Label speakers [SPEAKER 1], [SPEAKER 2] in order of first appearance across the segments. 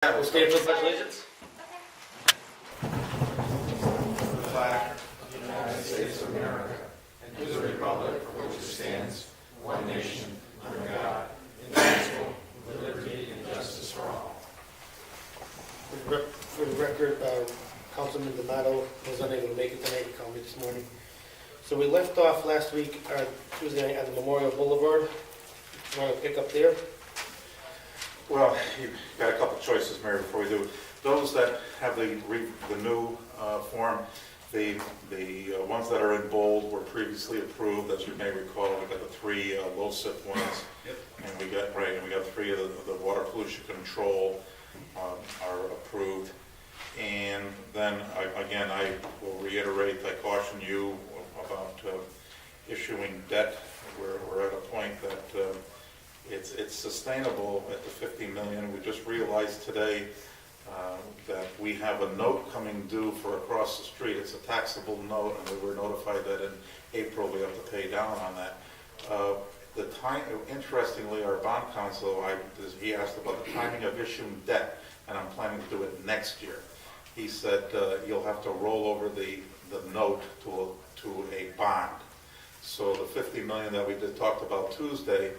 [SPEAKER 1] We'll stand for the pledge of allegiance.
[SPEAKER 2] The flag of the United States of America and to the republic for which it stands, one nation, under God, indivisible, with liberty and justice for all.
[SPEAKER 1] For the record, Councilman D'Amato was unable to make it tonight. He called me this morning. So we left off last week, Tuesday night, at the Memorial Boulevard. You want to pick up there?
[SPEAKER 2] Well, you've got a couple of choices, Mary, before we do. Those that have the new form, the ones that are in bold were previously approved. As you may recall, we got the three low SIP ones, and we got three of the water pollution control are approved. And then again, I will reiterate, I caution you about issuing debt. We're at a point that it's sustainable at the $50 million. We just realized today that we have a note coming due for across the street. It's a taxable note, and we were notified that in April we have to pay down on that. The time, interestingly, our bond counsel, he asked about the timing of issuing debt, and I'm planning to do it next year. He said you'll have to roll over the note to a bond. So the $50 million that we talked about Tuesday,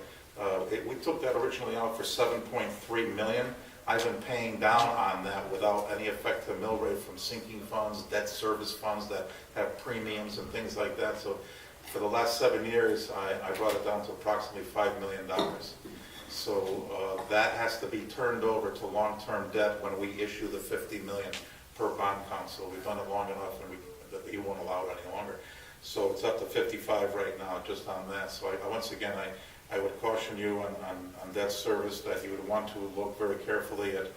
[SPEAKER 2] we took that originally out for $7.3 million. I've been paying down on that without any effect to mill rate from sinking funds, debt service funds that have premiums and things like that. So for the last 7 years, I brought it down to approximately $5 million. So that has to be turned over to long-term debt when we issue the $50 million per bond council. We've done it long enough, and he won't allow it any longer. So it's up to 55 right now, just on that. So once again, I would caution you on debt service that you would want to look very carefully at,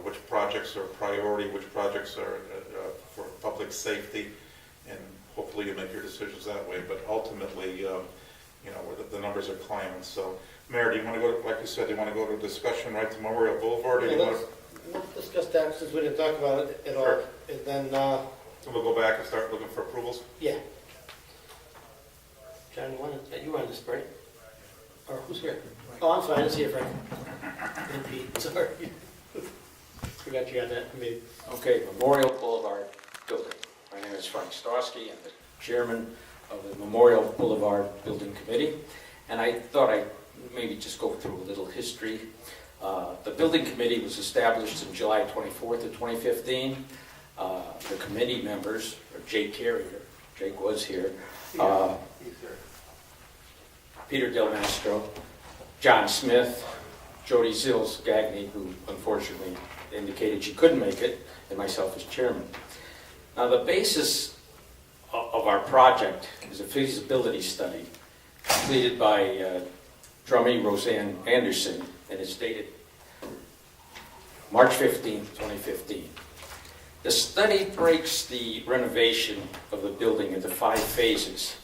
[SPEAKER 2] which projects are priority, which projects are for public safety, and hopefully you make your decisions that way. But ultimately, the numbers are climbing. So, Mayor, do you want to go, like you said, do you want to go to a discussion right to Memorial Boulevard?
[SPEAKER 1] Let's discuss that since we didn't talk about it at all. And then,
[SPEAKER 2] So we'll go back and start looking for approvals?
[SPEAKER 1] yeah. John, you wanted to spray? Or who's here? Oh, I'm fine. I see you, Frank. And Pete, sorry. Forgot you got that made.
[SPEAKER 3] Okay, Memorial Boulevard Building. My name is Frank Starsky. I'm the chairman of the Memorial Boulevard Building Committee. And I thought I'd maybe just go through a little history. The building committee was established in July 24th of 2015. The committee members are Jake Carrier. Jake was here. Peter Del Mastro, John Smith, Jody Zills Gagney, who unfortunately indicated she couldn't make it, and myself as chairman. Now, the basis of our project is a feasibility study completed by Drummy Roseanne Anderson, and it's dated March 15, 2015. The study breaks the renovation of the building into 5 phases.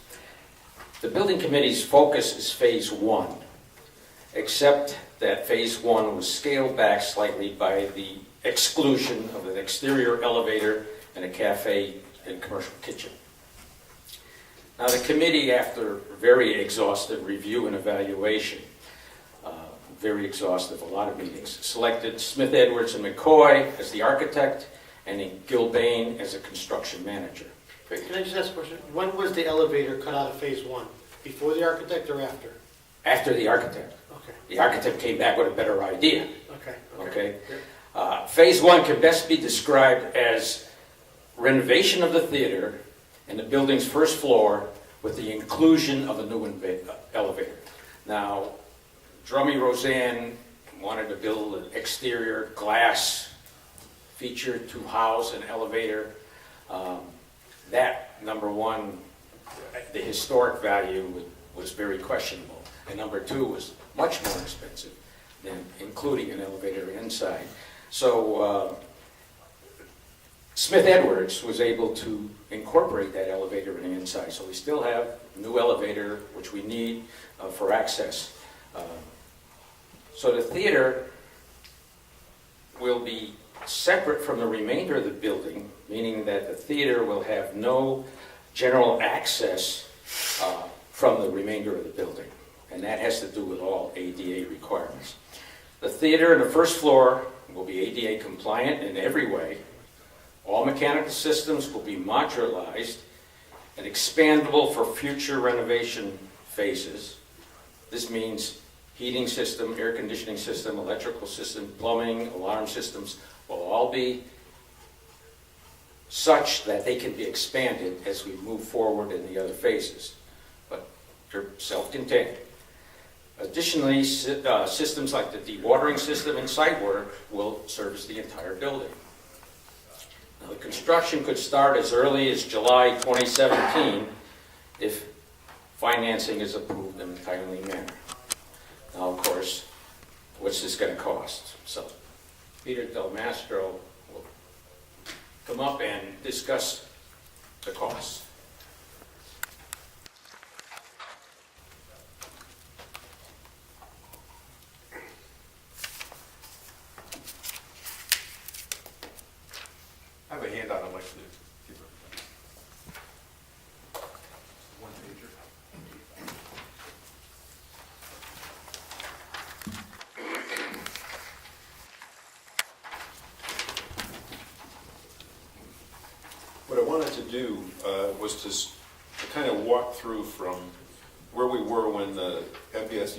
[SPEAKER 3] The building committee's focus is phase 1, except that phase 1 was scaled back slightly by the exclusion of an exterior elevator and a cafe and commercial kitchen. Now, the committee, after very exhaustive review and evaluation, very exhaustive, a lot of meetings, selected Smith, Edwards, and McCoy as the architect and Gilbane as a construction manager.
[SPEAKER 1] Can I just ask a question? When was the elevator cut out of phase 1? Before the architect or after?
[SPEAKER 3] After the architect.
[SPEAKER 1] Okay.
[SPEAKER 3] The architect came back with a better idea.
[SPEAKER 1] Okay.
[SPEAKER 3] Phase 1 can best be described as renovation of the theater and the building's first floor with the inclusion of a new elevator. Now, Drummy Roseanne wanted to build an exterior glass feature to house an elevator. That, number one, the historic value was very questionable. And number 2 was much more expensive than including an elevator inside. So Smith Edwards was able to incorporate that elevator in the inside. So we still have a new elevator, which we need for access. So the theater will be separate from the remainder of the building, meaning that the theater will have no general access from the remainder of the building. And that has to do with all ADA requirements. The theater and the first floor will be ADA compliant in every way. All mechanical systems will be modularized and expandable for future renovation phases. This means heating system, air conditioning system, electrical system, plumbing, alarm systems will all be such that they can be expanded as we move forward in the other phases, but they're self-contained. Additionally, systems like the dewatering system and site water will service the entire building. Now, the construction could start as early as July 2017 if financing is approved in a timely manner. Now, of course, what's this going to cost? So, Peter Del Mastro will come up and discuss the costs.
[SPEAKER 4] I have a handout I'd like to give her. One pager. What I wanted to do was to kind of walk through from where we were when the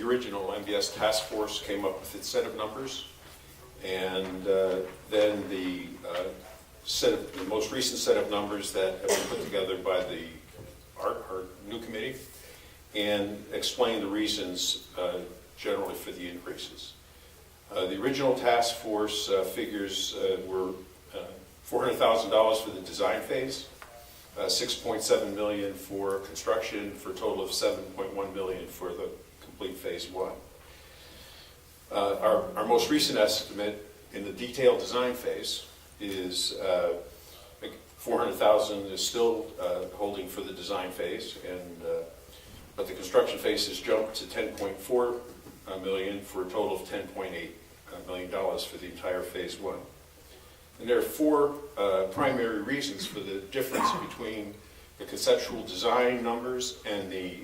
[SPEAKER 4] original MBS task force came up with its set of numbers, and then the most recent set of numbers that have been put together by our new committee, and explain the reasons generally for the increases. The original task force figures were $400,000 for the design phase, $6.7 million for construction, for a total of $7.1 million for the complete phase one. Our most recent estimate in the detailed design phase is $400,000 is still holding for the design phase, but the construction phase has jumped to $10.4 million for a total of $10.8 million for the entire phase one. And there are four primary reasons for the difference between the conceptual design numbers and the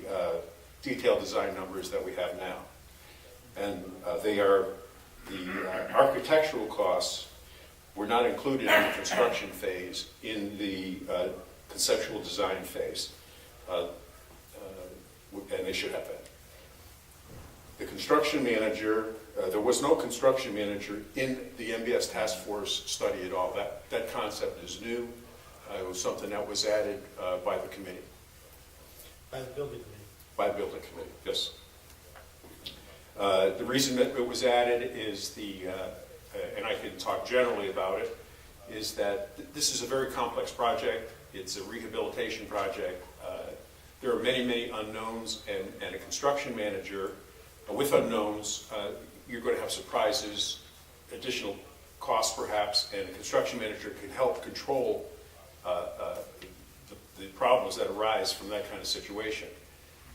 [SPEAKER 4] detailed design numbers that we have now. And they are the architectural costs were not included in the construction phase in the conceptual design phase, and they should have been. The construction manager, there was no construction manager in the MBS task force study at all. That concept is new. It was something that was added by the committee.
[SPEAKER 1] By the building committee.
[SPEAKER 4] By the building committee, yes. The reason that it was added is and I can talk generally about it, is that this is a very complex project. It's a rehabilitation project. There are many, many unknowns, and a construction manager with unknowns, you're going to have surprises, additional costs perhaps, and a construction manager can help control the problems that arise from that kind of situation.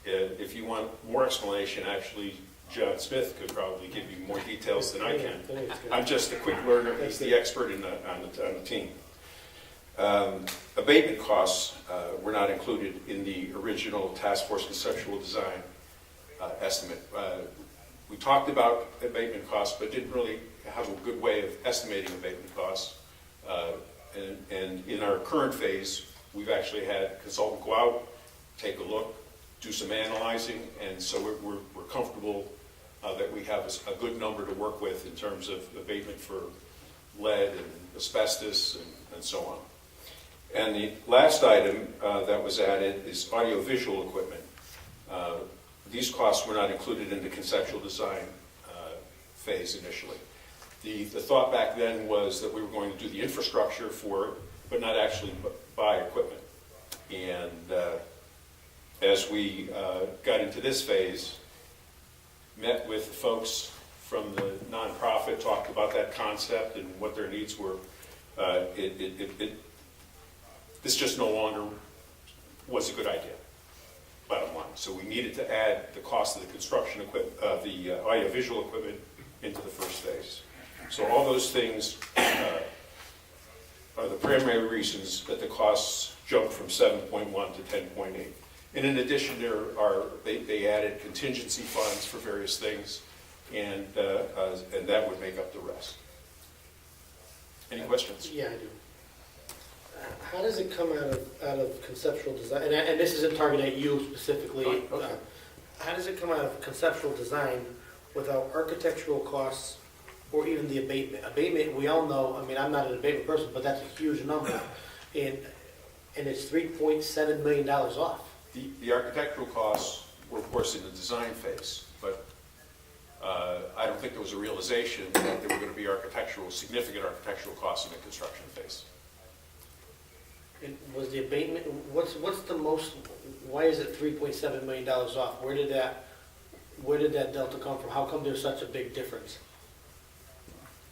[SPEAKER 4] If you want more explanation, actually, John Smith could probably give you more details than I can. I'm just a quick learner. He's the expert on the team. Abatement costs were not included in the original task force conceptual design estimate. We talked about abatement costs, but didn't really have a good way of estimating abatement costs. And in our current phase, we've actually had a consultant go out, take a look, do some analyzing, and so we're comfortable that we have a good number to work with in terms of abatement for lead and asbestos and so on. And the last item that was added is audiovisual equipment. These costs were not included in the conceptual design phase initially. The thought back then was that we were going to do the infrastructure for it, but not actually buy equipment. And as we got into this phase, met with folks from the nonprofit, talked about that concept and what their needs were. This just no longer was a good idea, bottom line. So we needed to add the cost of the construction equipment, the audiovisual equipment into the first phase. So all those things are the primary reasons that the costs jumped from 7.1 to 10.8. And in addition, they added contingency funds for various things, and that would make up the rest. Any questions?
[SPEAKER 1] Yeah, I do. How does it come out of conceptual design, and this isn't targeted at you specifically.
[SPEAKER 4] Okay.
[SPEAKER 1] How does it come out of conceptual design without architectural costs or even the abatement? Abatement, we all know, I mean, I'm not an abatement person, but that's a huge number. And it's $3.7 million off.
[SPEAKER 4] The architectural costs were, of course, in the design phase, but I don't think there was a realization that there were going to be significant architectural costs in the construction phase.
[SPEAKER 1] And was the abatement, what's the most, why is it $3.7 million off? Where did that delta come from? How come there's such a big difference?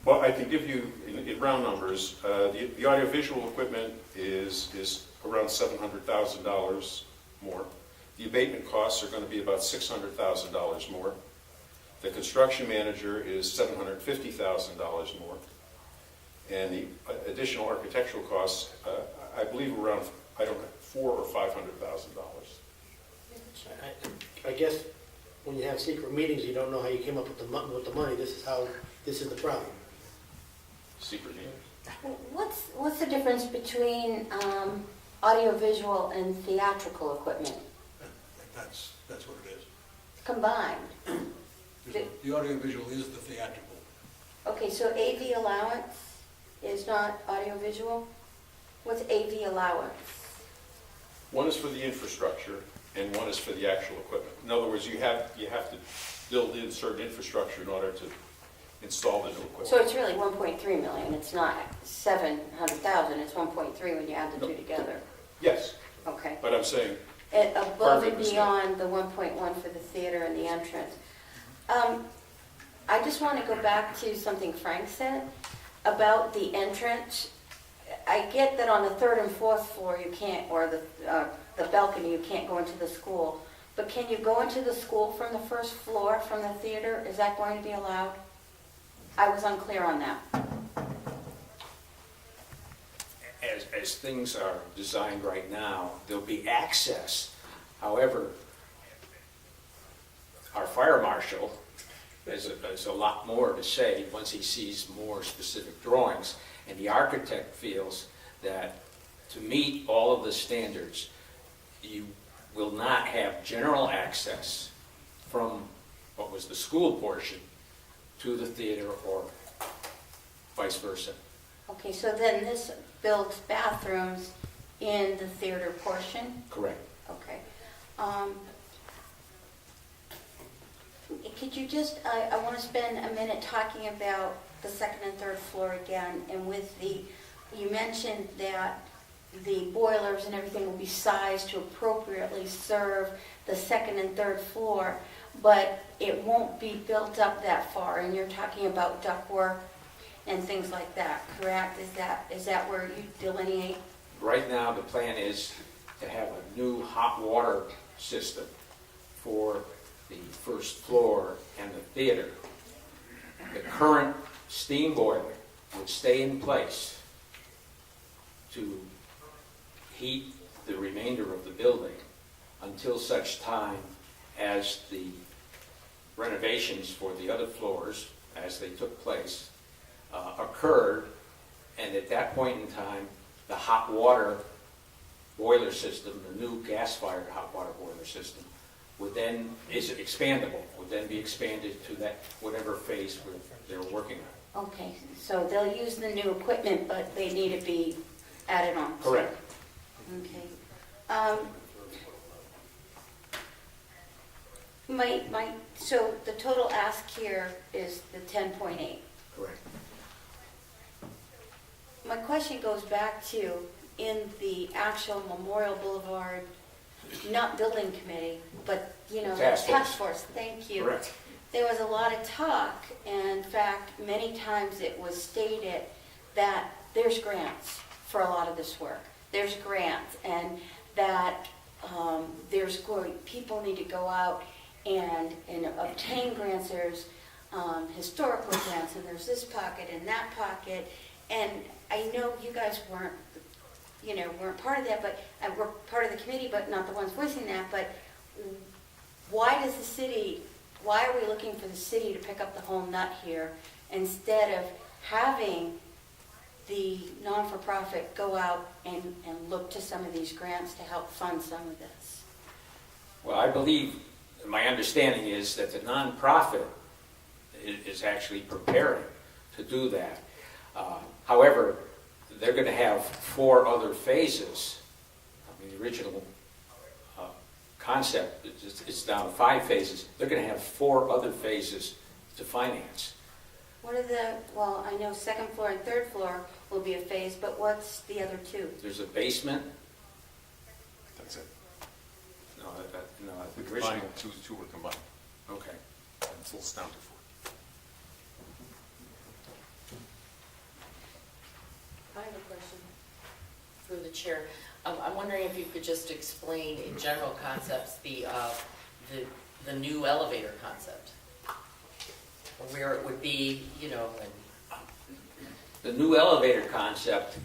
[SPEAKER 4] Well, I can give you, in round numbers, the audiovisual equipment is around $700,000 more. The abatement costs are going to be about $600,000 more. The construction manager is $750,000 more. And the additional architectural costs, I believe around, I don't know, $400,000 or $500,000.
[SPEAKER 1] I guess when you have secret meetings, you don't know how you came up with the money. This is the problem.
[SPEAKER 4] Secret meeting.
[SPEAKER 5] What's the difference between audiovisual and theatrical equipment
[SPEAKER 6] That's what it is.
[SPEAKER 5] combined?
[SPEAKER 6] The audiovisual is the theatrical.
[SPEAKER 5] Okay, so AV allowance is not audiovisual? What's AV allowance?
[SPEAKER 4] One is for the infrastructure, and one is for the actual equipment. In other words, you have to build in certain infrastructure in order to install the new equipment.
[SPEAKER 5] So it's really 1.3 million, it's not 700,000, it's 1.3 when you add the two together.
[SPEAKER 4] Yes,
[SPEAKER 5] Okay.
[SPEAKER 4] but I'm saying,
[SPEAKER 5] Above and
[SPEAKER 4] Perfect.
[SPEAKER 5] beyond the 1.1 for the theater and the entrance. I just want to go back to something Frank said about the entrance. I get that on the third and fourth floor you can't, or the balcony, you can't go into the school. But can you go into the school from the first floor, from the theater? Is that going to be allowed? I was unclear on that.
[SPEAKER 3] As things are designed right now, there'll be access. However, our fire marshal has a lot more to say once he sees more specific drawings. And the architect feels that to meet all of the standards, you will not have general access from what was the school portion to the theater or vice versa.
[SPEAKER 5] Okay, so then this builds bathrooms in the theater portion?
[SPEAKER 3] Correct.
[SPEAKER 5] Okay. Could you just, I want to spend a minute talking about the second and third floor again, and with you mentioned that the boilers and everything will be sized to appropriately serve the second and third floor, but it won't be built up that far, and you're talking about ductwork and things like that, correct? Is that where you delineate?
[SPEAKER 3] Right now, the plan is to have a new hot water system for the first floor and the theater. The current steam boiler would stay in place to heat the remainder of the building until such time as the renovations for the other floors, as they took place, occurred, and at that point in time, the hot water boiler system, the new gas-fired hot water boiler system, would then, is expandable, would then be expanded to that, whatever phase they're working on.
[SPEAKER 5] Okay, so they'll use the new equipment, but they need to be added on.
[SPEAKER 3] Correct.
[SPEAKER 5] Okay. So the total ask here is the 10.8.
[SPEAKER 3] Correct.
[SPEAKER 5] My question goes back to, in the actual Memorial Boulevard, not building committee, but, the task force, thank you.
[SPEAKER 3] Correct.
[SPEAKER 5] There was a lot of talk, and in fact, many times it was stated that there's grants for a lot of this work. There's grants, and that people need to go out and obtain grants. There's historical grants, and there's this pocket and that pocket. And I know you guys weren't part of that, but we're part of the committee, but not the ones voicing that. But why are we looking for the city to pick up the whole nut here instead of having the non-for-profit go out and look to some of these grants to help fund some of this?
[SPEAKER 3] Well, I believe, my understanding is that the nonprofit is actually preparing to do that. However, they're going to have 4 other phases. I mean, the original concept is down to 5 phases. They're going to have 4 other phases to finance.
[SPEAKER 5] What are well, I know second floor and third floor will be a phase, but what's the other 2?
[SPEAKER 3] There's a basement.
[SPEAKER 4] That's it.
[SPEAKER 3] No, no,
[SPEAKER 4] We
[SPEAKER 3] the original.
[SPEAKER 4] combined, two were combined,
[SPEAKER 3] Okay.
[SPEAKER 4] and it's down to 4.
[SPEAKER 7] I have a question through the chair. I'm wondering if you could just explain in general concepts the new elevator concept. Where it would be, you know, and
[SPEAKER 3] The new elevator concept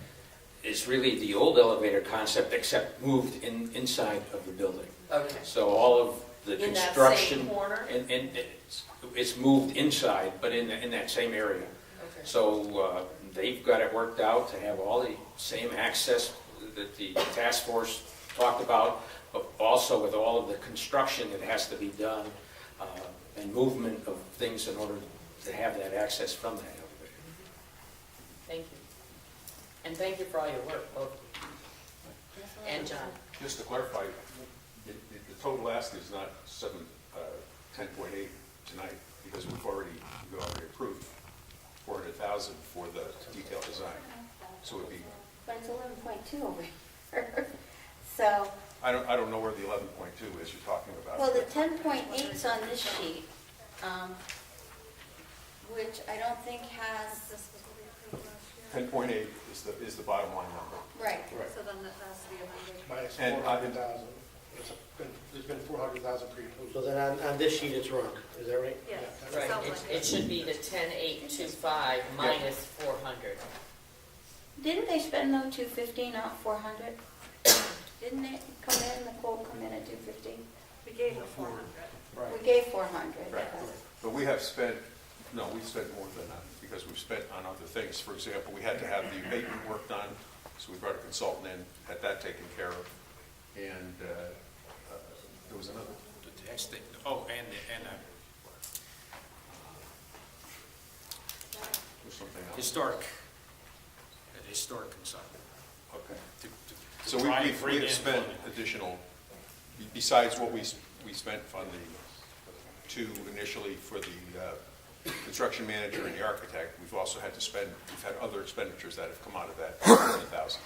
[SPEAKER 3] is really the old elevator concept, except moved inside of the building.
[SPEAKER 7] okay.
[SPEAKER 3] So all of the
[SPEAKER 7] In that
[SPEAKER 3] construction.
[SPEAKER 7] same corner?
[SPEAKER 3] And it's moved inside, but in that same area.
[SPEAKER 7] Okay.
[SPEAKER 3] So they've got it worked out to have all the same access that the task force talked about, but also with all of the construction that has to be done and movement of things in order to have that access from that elevator.
[SPEAKER 7] Thank you. And thank you for all your work, both of you. And John.
[SPEAKER 4] Just to clarify, the total ask is not 10.8 tonight, because we've already approved 400,000 for the detailed design. So it would be,
[SPEAKER 5] But it's 11.2 over here. So,
[SPEAKER 4] I don't know where the 11.2 is you're talking about.
[SPEAKER 5] well, the 10.8's on this sheet, which I don't think has,
[SPEAKER 4] 10.8 is the bottom line number.
[SPEAKER 5] right.
[SPEAKER 8] So then that has to be amended.
[SPEAKER 6] Minus
[SPEAKER 4] And I-
[SPEAKER 6] 400,000. There's been 400,000 pre-approved.
[SPEAKER 1] So then on this sheet, it's wrong, is that right?
[SPEAKER 8] Yes.
[SPEAKER 7] Right,
[SPEAKER 8] Sounds like
[SPEAKER 7] it should be the 10,825 minus 400.
[SPEAKER 5] Didn't they spend though 250, not 400? Didn't it come in, the quote come in at 250?
[SPEAKER 8] We gave the 400.
[SPEAKER 5] We gave 400.
[SPEAKER 4] Right. But we have spent, no, we've spent more than that, because we've spent on other things. For example, we had to have the abatement work done, so we brought a consultant in, had that taken care of. And there was another.
[SPEAKER 3] The tax thing, and
[SPEAKER 4] There's something else.
[SPEAKER 3] historic consultant.
[SPEAKER 4] Okay.
[SPEAKER 3] to
[SPEAKER 4] So
[SPEAKER 3] try and
[SPEAKER 4] we
[SPEAKER 3] bring
[SPEAKER 4] have
[SPEAKER 3] in
[SPEAKER 4] spent
[SPEAKER 3] funding.
[SPEAKER 4] additional, besides what we spent on the 2 initially for the construction manager and the architect, we've also had to spend, we've had other expenditures that have come out of that 400,000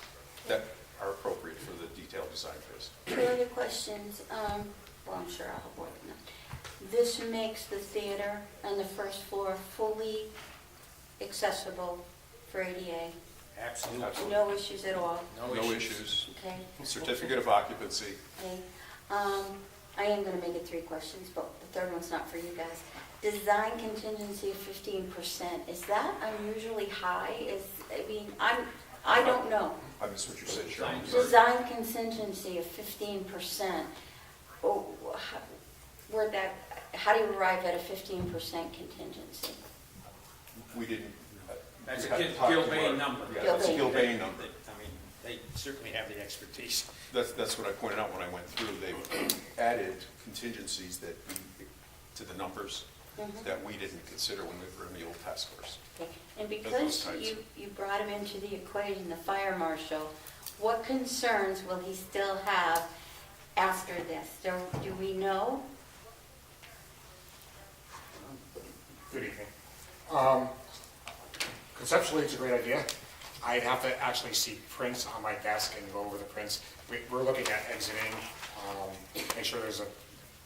[SPEAKER 4] that are appropriate for the detailed design phase.
[SPEAKER 5] 2 other questions. Well, I'm sure I'll have more than that. This makes the theater on the first floor fully accessible for ADA.
[SPEAKER 3] Absolutely.
[SPEAKER 5] No issues at all.
[SPEAKER 4] No issues.
[SPEAKER 5] Okay.
[SPEAKER 4] Certificate of occupancy.
[SPEAKER 5] Okay. I am going to make it 3 questions, but the third one's not for you guys. Design contingency of 15%, is that unusually high? I don't know.
[SPEAKER 4] I missed what you said, Sharon.
[SPEAKER 5] Design contingency of 15%. Oh, how do you arrive at a 15% contingency?
[SPEAKER 4] We didn't.
[SPEAKER 3] That's a
[SPEAKER 4] we had to talk to
[SPEAKER 3] Gilbane
[SPEAKER 4] our-
[SPEAKER 3] number.
[SPEAKER 4] Yeah, that's a
[SPEAKER 5] Gilbane.
[SPEAKER 4] Gilbane number.
[SPEAKER 3] I mean, they certainly have the expertise.
[SPEAKER 4] That's what I pointed out when I went through. They added contingencies to the numbers that we didn't consider when we were in the old task force.
[SPEAKER 5] Okay. And
[SPEAKER 4] those
[SPEAKER 5] because
[SPEAKER 4] types.
[SPEAKER 5] you brought him into the equation, the fire marshal, what concerns will he still have after this? Do we know?
[SPEAKER 9] Good evening. Conceptually, it's a great idea. I'd have to actually see prints on my desk and go over the prints. We're looking at exiting, make sure there's a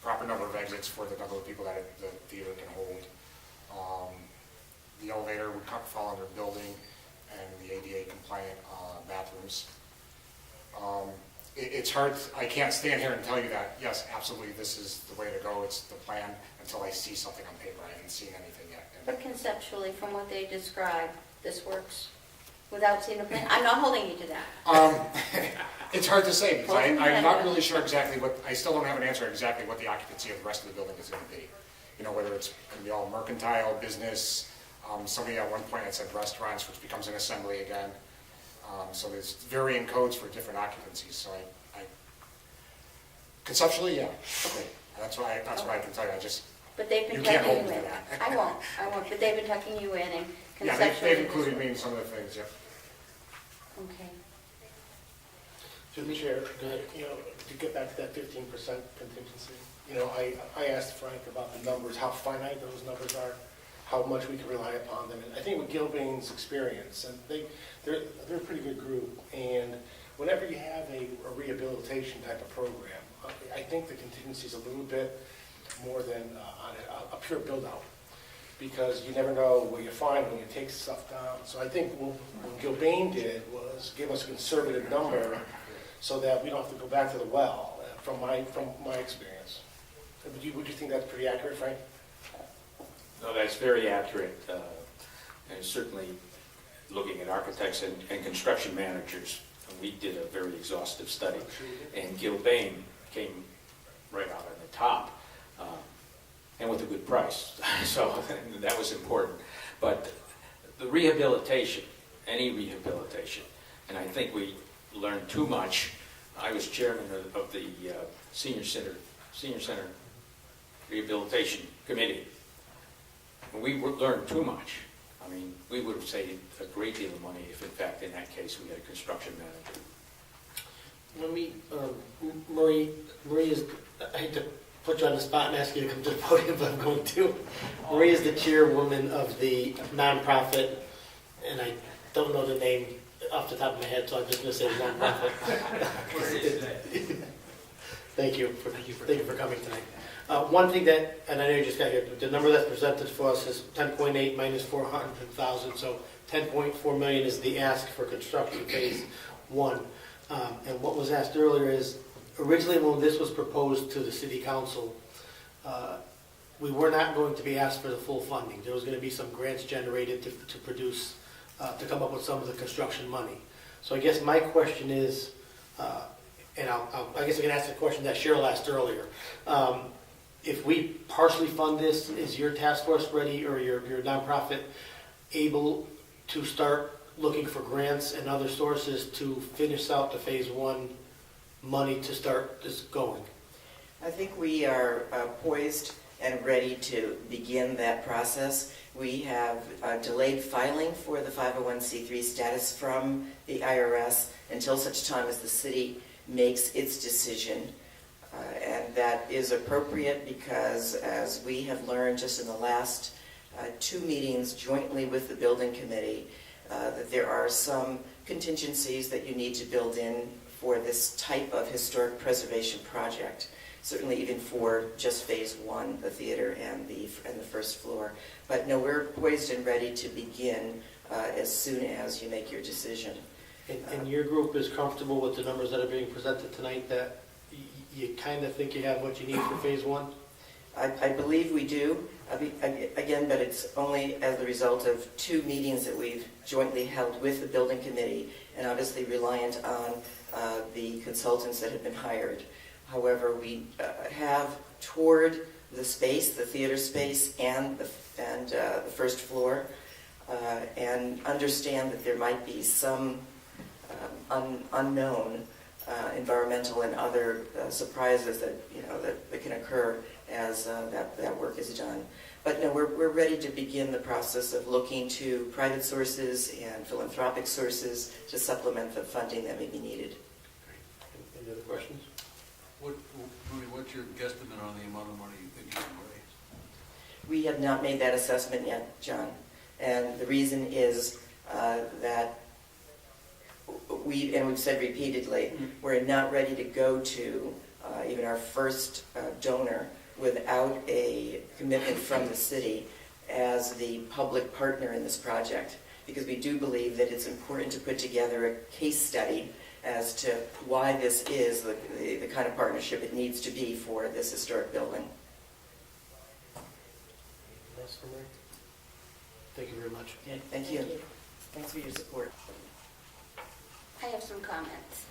[SPEAKER 9] proper number of exits for the number of people that the theater can hold. The elevator would fall under building and the ADA compliant bathrooms. It's hard, I can't stand here and tell you that, yes, absolutely, this is the way to go, it's the plan, until I see something on paper. I haven't seen anything yet.
[SPEAKER 5] But conceptually, from what they described, this works without seeing the plan? I'm not holding you to that.
[SPEAKER 9] It's hard to say, because I'm not really sure exactly I still don't have an answer exactly what the occupancy of the rest of the building is going to be. You know, whether it's going to be all mercantile, business, somebody at one point had said restaurants, which becomes an assembly again. So there's varying codes for different occupancies, so I conceptually, yeah, okay. That's what I can tell you,
[SPEAKER 5] But they've been
[SPEAKER 9] You can't
[SPEAKER 5] tucking
[SPEAKER 9] hold
[SPEAKER 5] you
[SPEAKER 9] me
[SPEAKER 5] in.
[SPEAKER 9] to that.
[SPEAKER 5] I won't, but they've been tucking you in and
[SPEAKER 9] yeah,
[SPEAKER 5] conceptually.
[SPEAKER 9] they've included me in some of the things, yeah.
[SPEAKER 5] Okay.
[SPEAKER 6] To the chair, you know, to get back to that 15% contingency, you know, I asked Frank about the numbers, how finite those numbers are, how much we can rely upon them. And I think with Gilbane's experience, and they're a pretty good group, and whenever you have a rehabilitation type of program, I think the contingency is a little bit more than on a pure build-out, because you never know what you find when you take stuff down. So I think what Gilbane did was give us a conservative number so that we don't have to go back to the well, from my experience. Would you think that's pretty accurate, Frank?
[SPEAKER 3] No, that's very accurate, and certainly looking at architects and construction managers, we did a very exhaustive study, and Gilbane came right out on the top, and with a good price, so that was important. But the rehabilitation, any rehabilitation, and I think we learned too much. I was chairman of the senior center rehabilitation committee. And we learned too much. I mean, we would have saved a great deal of money if, in fact, in that case, we had a construction manager.
[SPEAKER 1] Let me, Marie is, I hate to put you on the spot and ask you to come to the podium, but I'm going to. Marie is the chairwoman of the nonprofit, and I don't know the name off the top of my head, so I'm just going to say nonprofit. Thank you for coming tonight. One thing that, and I know you just got here, the number that's presented for us is 10.8 minus 400,000, so 10.4 million is the ask for construction phase one. And what was asked earlier is, originally when this was proposed to the city council, we were not going to be asked for the full funding. There was going to be some grants generated to produce, to come up with some of the construction money. So I guess my question is, and I guess I can ask the question that Cheryl asked earlier. If we partially fund this, is your task force ready, or your nonprofit able to start looking for grants and other sources to finish out the phase one money to start this going?
[SPEAKER 10] I think we are poised and ready to begin that process. We have delayed filing for the 501c3 status from the IRS until such time as the city makes its decision. And that is appropriate because, as we have learned just in the last 2 meetings jointly with the building committee, that there are some contingencies that you need to build in for this type of historic preservation project. Certainly even for just phase one, the theater and the first floor. But no, we're poised and ready to begin as soon as you make your decision.
[SPEAKER 1] And your group is comfortable with the numbers that are being presented tonight, that you kind of think you have what you need for phase one?
[SPEAKER 10] I believe we do. Again, but it's only as a result of 2 meetings that we've jointly held with the building committee, and obviously reliant on the consultants that have been hired. However, we have toured the space, the theater space, and the first floor, and understand that there might be some unknown environmental and other surprises that that can occur as that work is done. But no, we're ready to begin the process of looking to private sources and philanthropic sources to supplement the funding that may be needed.
[SPEAKER 1] Great. Any other questions?
[SPEAKER 11] What's your guesstimate on the amount of money you think you can raise?
[SPEAKER 10] We have not made that assessment yet, John. And the reason is that we've said repeatedly, we're not ready to go to even our first donor without a commitment from the city as the public partner in this project, because we do believe that it's important to put together a case study as to why this is the kind of partnership it needs to be for this historic building.
[SPEAKER 1] That's for me. Thank you very much.
[SPEAKER 10] Thank you. Thanks for your support.
[SPEAKER 5] I have some comments.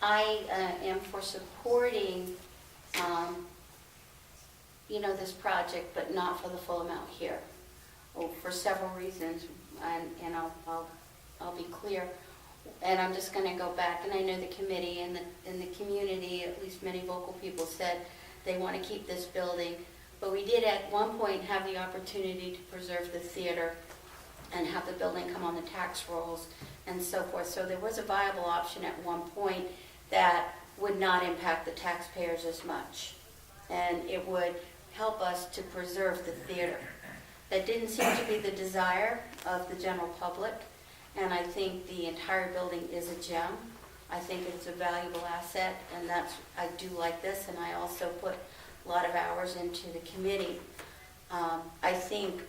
[SPEAKER 5] I am for supporting this project, but not for the full amount here. Well, for several reasons, and I'll be clear. And I'm just going to go back, and I know the committee and the community, at least many vocal people, said they want to keep this building. But we did at one point have the opportunity to preserve the theater and have the building come on the tax rolls and so forth. So there was a viable option at one point that would not impact the taxpayers as much. And it would help us to preserve the theater. That didn't seem to be the desire of the general public. And I think the entire building is a gem. I think it's a valuable asset, and I do like this, and I also put a lot of hours into the committee. I think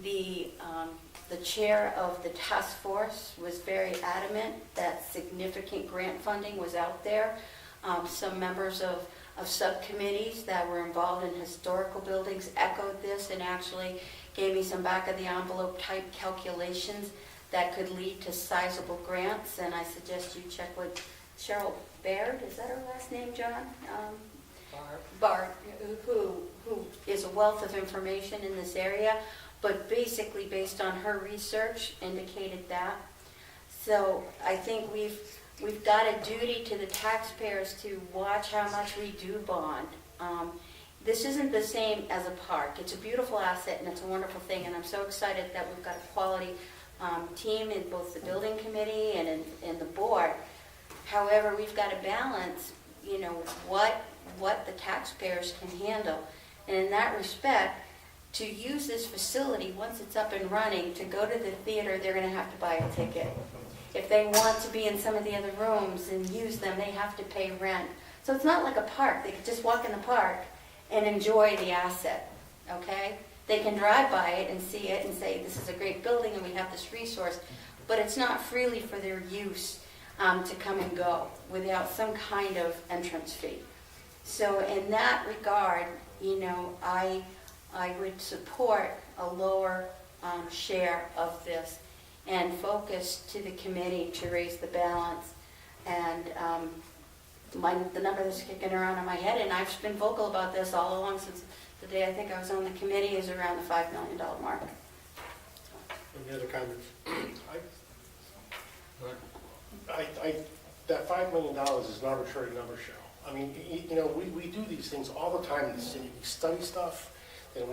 [SPEAKER 5] the chair of the task force was very adamant that significant grant funding was out there. Some members of subcommittees that were involved in historical buildings echoed this and actually gave me some back-of-the-envelope type calculations that could lead to sizable grants, and I suggest you check with Cheryl Baird, is that her last name, John? Barb, who is a wealth of information in this area, but basically based on her research indicated that. So I think we've got a duty to the taxpayers to watch how much we do bond. This isn't the same as a park. It's a beautiful asset and it's a wonderful thing, and I'm so excited that we've got a quality team in both the building committee and in the board. However, we've got to balance, what the taxpayers can handle. And in that respect, to use this facility, once it's up and running, to go to the theater, they're going to have to buy a ticket. If they want to be in some of the other rooms and use them, they have to pay rent. So it's not like a park. They can just walk in the park and enjoy the asset, okay? They can drive by it and see it and say, this is a great building and we have this resource, but it's not freely for their use to come and go without some kind of entrance fee. So in that regard, I would support a lower share of this and focus to the committee to raise the balance. And the number that's kicking around in my head, and I've been vocal about this all along since the day I think I was on the committee, is around the $5 million mark.
[SPEAKER 1] Any other comments?
[SPEAKER 6] That $5 million is an arbitrary number, Cheryl. I mean, we do these things all the time in the city. We study stuff, and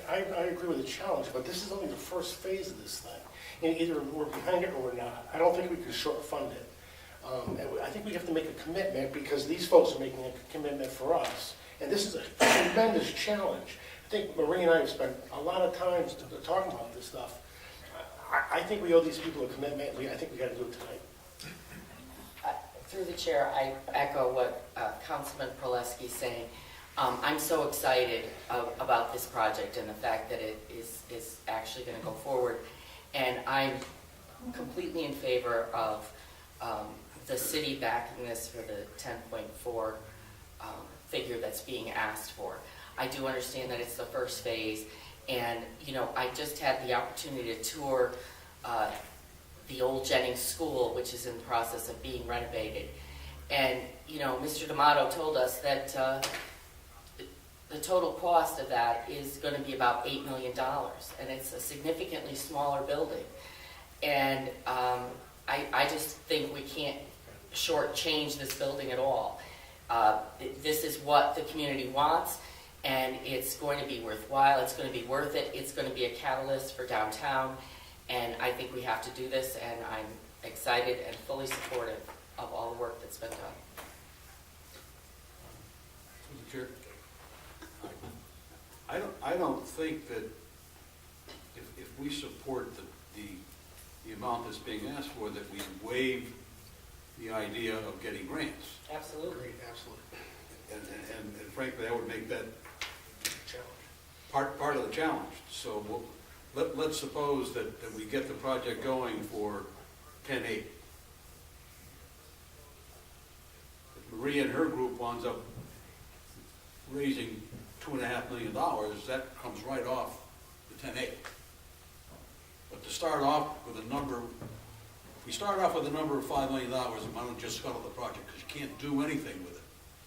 [SPEAKER 6] I agree with the challenge, but this is only the first phase of this thing. And either we're behind it or we're not. I don't think we can short fund it. I think we have to make a commitment because these folks are making a commitment for us. And this is a tremendous challenge. I think Marie and I have spent a lot of time talking about this stuff. I think we owe these people a commitment. I think we got to do it tonight.
[SPEAKER 7] Through the chair, I echo what Councilman Proleski's saying. I'm so excited about this project and the fact that it is actually going to go forward. And I'm completely in favor of the city backing this for the 10.4 figure that's being asked for. I do understand that it's the first phase, and I just had the opportunity to tour the old Jennings School, which is in the process of being renovated. And Mr. D'Amato told us that the total cost of that is going to be about $8 million, and it's a significantly smaller building. And I just think we can't shortchange this building at all. This is what the community wants, and it's going to be worthwhile. It's going to be worth it. It's going to be a catalyst for downtown, and I think we have to do this, and I'm excited and fully supportive of all the work that's been done.
[SPEAKER 11] Through the chair. I don't think that if we support the amount that's being asked for, that we waive the idea of getting grants.
[SPEAKER 7] Absolutely.
[SPEAKER 6] Absolutely.
[SPEAKER 11] And frankly, that would make that part of the challenge. So let's suppose that we get the project going for 10-8. If Maria and her group winds up raising $2.5 million, that comes right off the 10-8. But to start off with a number, if we start off with a number of $5 million, we might as well just scuttle the project because you can't do anything with it.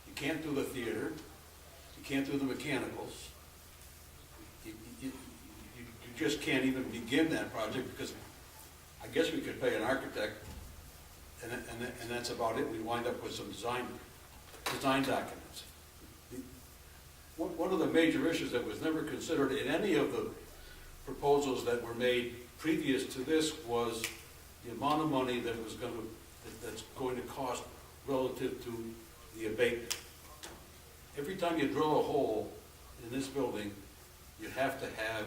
[SPEAKER 11] You can't do the theater, you can't do the mechanicals. You just can't even begin that project because I guess we could pay an architect and that's about it. We wind up with some design documents. One of the major issues that was never considered in any of the proposals that were made previous to this was the amount of money that's going to cost relative to the abatement. Every time you drill a hole in this building, you have to have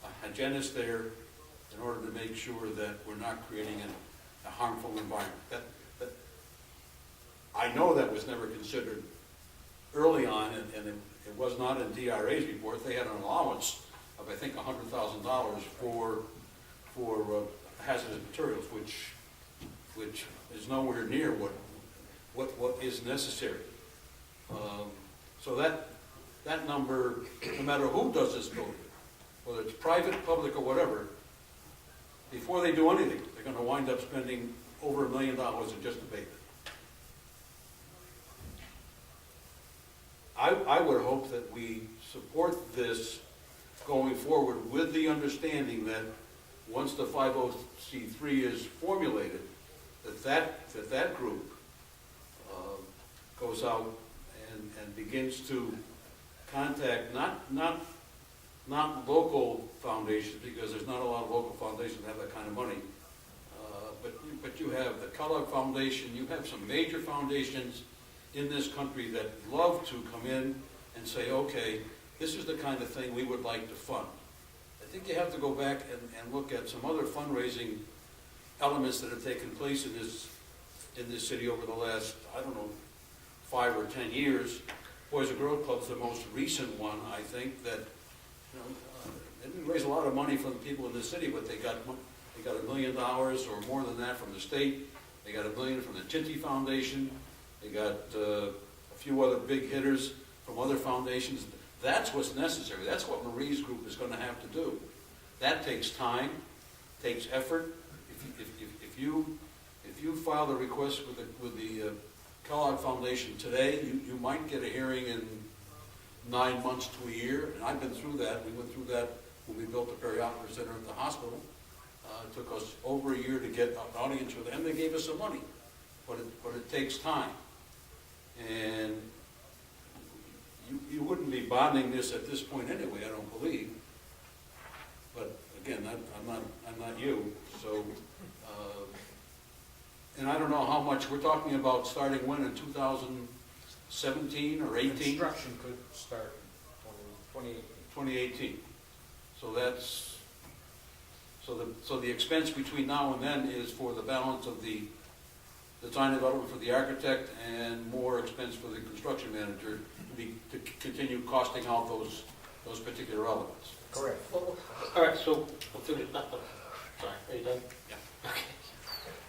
[SPEAKER 11] a hygienist there in order to make sure that we're not creating a harmful environment. I know that was never considered early on, and it was not in DRA's report. They had an allowance of, I think, $100,000 for hazardous materials, which is nowhere near what is necessary. So that number, no matter who does this building, whether it's private, public, or whatever, before they do anything, they're going to wind up spending over $1 million in just abatement. I would hope that we support this going forward with the understanding that once the 50C3 is formulated, that group goes out and begins to contact not local foundations, because there's not a lot of local foundations that have that kind of money, but you have the Kellogg Foundation, you have some major foundations in this country that love to come in and say, okay, this is the kind of thing we would like to fund. I think you have to go back and look at some other fundraising elements that have taken place in this city over the last, 5 or 10 years. Boys and Girls Club's the most recent one, I think, that they didn't raise a lot of money from the people in the city, but they got $1 million or more than that from the state. They got $1 million from the Tinty Foundation. They got a few other big hitters from other foundations. That's what's necessary. That's what Marie's group is going to have to do. That takes time, takes effort. If you file the request with the Kellogg Foundation today, you might get a hearing in 9 months to a year. And I've been through that. We went through that when we built the perioperative center at the hospital. It took us over a year to get an audience with them. They gave us some money, but it takes time. And you wouldn't be bonding this at this point anyway, I don't believe. But again, I'm not you. So, and I don't know how much we're talking about starting when in 2017 or 18.
[SPEAKER 3] Construction could start in 2018.
[SPEAKER 11] So that's so the expense between now and then is for the balance of the design development for the architect and more expense for the construction manager to continue costing out those particular elements.
[SPEAKER 3] Correct.
[SPEAKER 1] All right, so, sorry, are you done?
[SPEAKER 11] Yeah.
[SPEAKER 1] Okay.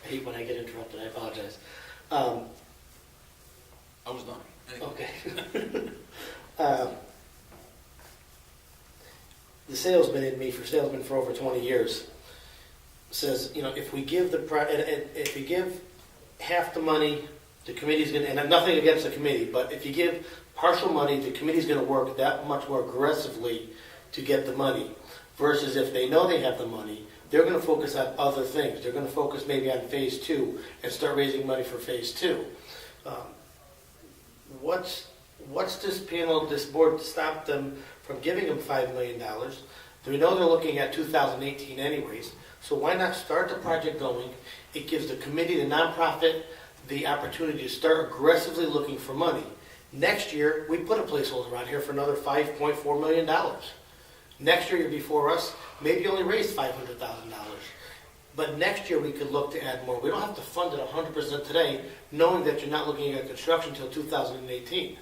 [SPEAKER 1] I hate when I get interrupted, I apologize.
[SPEAKER 11] I was done. Anyway.
[SPEAKER 1] Okay. The salesman in me, salesman for over 20 years, says, if we give if you give half the money, the committee's going to, and I'm nothing against the committee, but if you give partial money, the committee's going to work that much more aggressively to get the money, versus if they know they have the money, they're going to focus on other things. They're going to focus maybe on phase 2 and start raising money for phase 2. What's this panel, this board, to stop them from giving them $5 million? We know they're looking at 2018 anyways, so why not start the project going? It gives the committee, the nonprofit, the opportunity to start aggressively looking for money. Next year, we put a placeholder around here for another $5.4 million. Next year, you're before us, maybe you only raised $500,000. But next year, we could look to add more. We don't have to fund it 100% today, knowing that you're not looking at construction until 2018.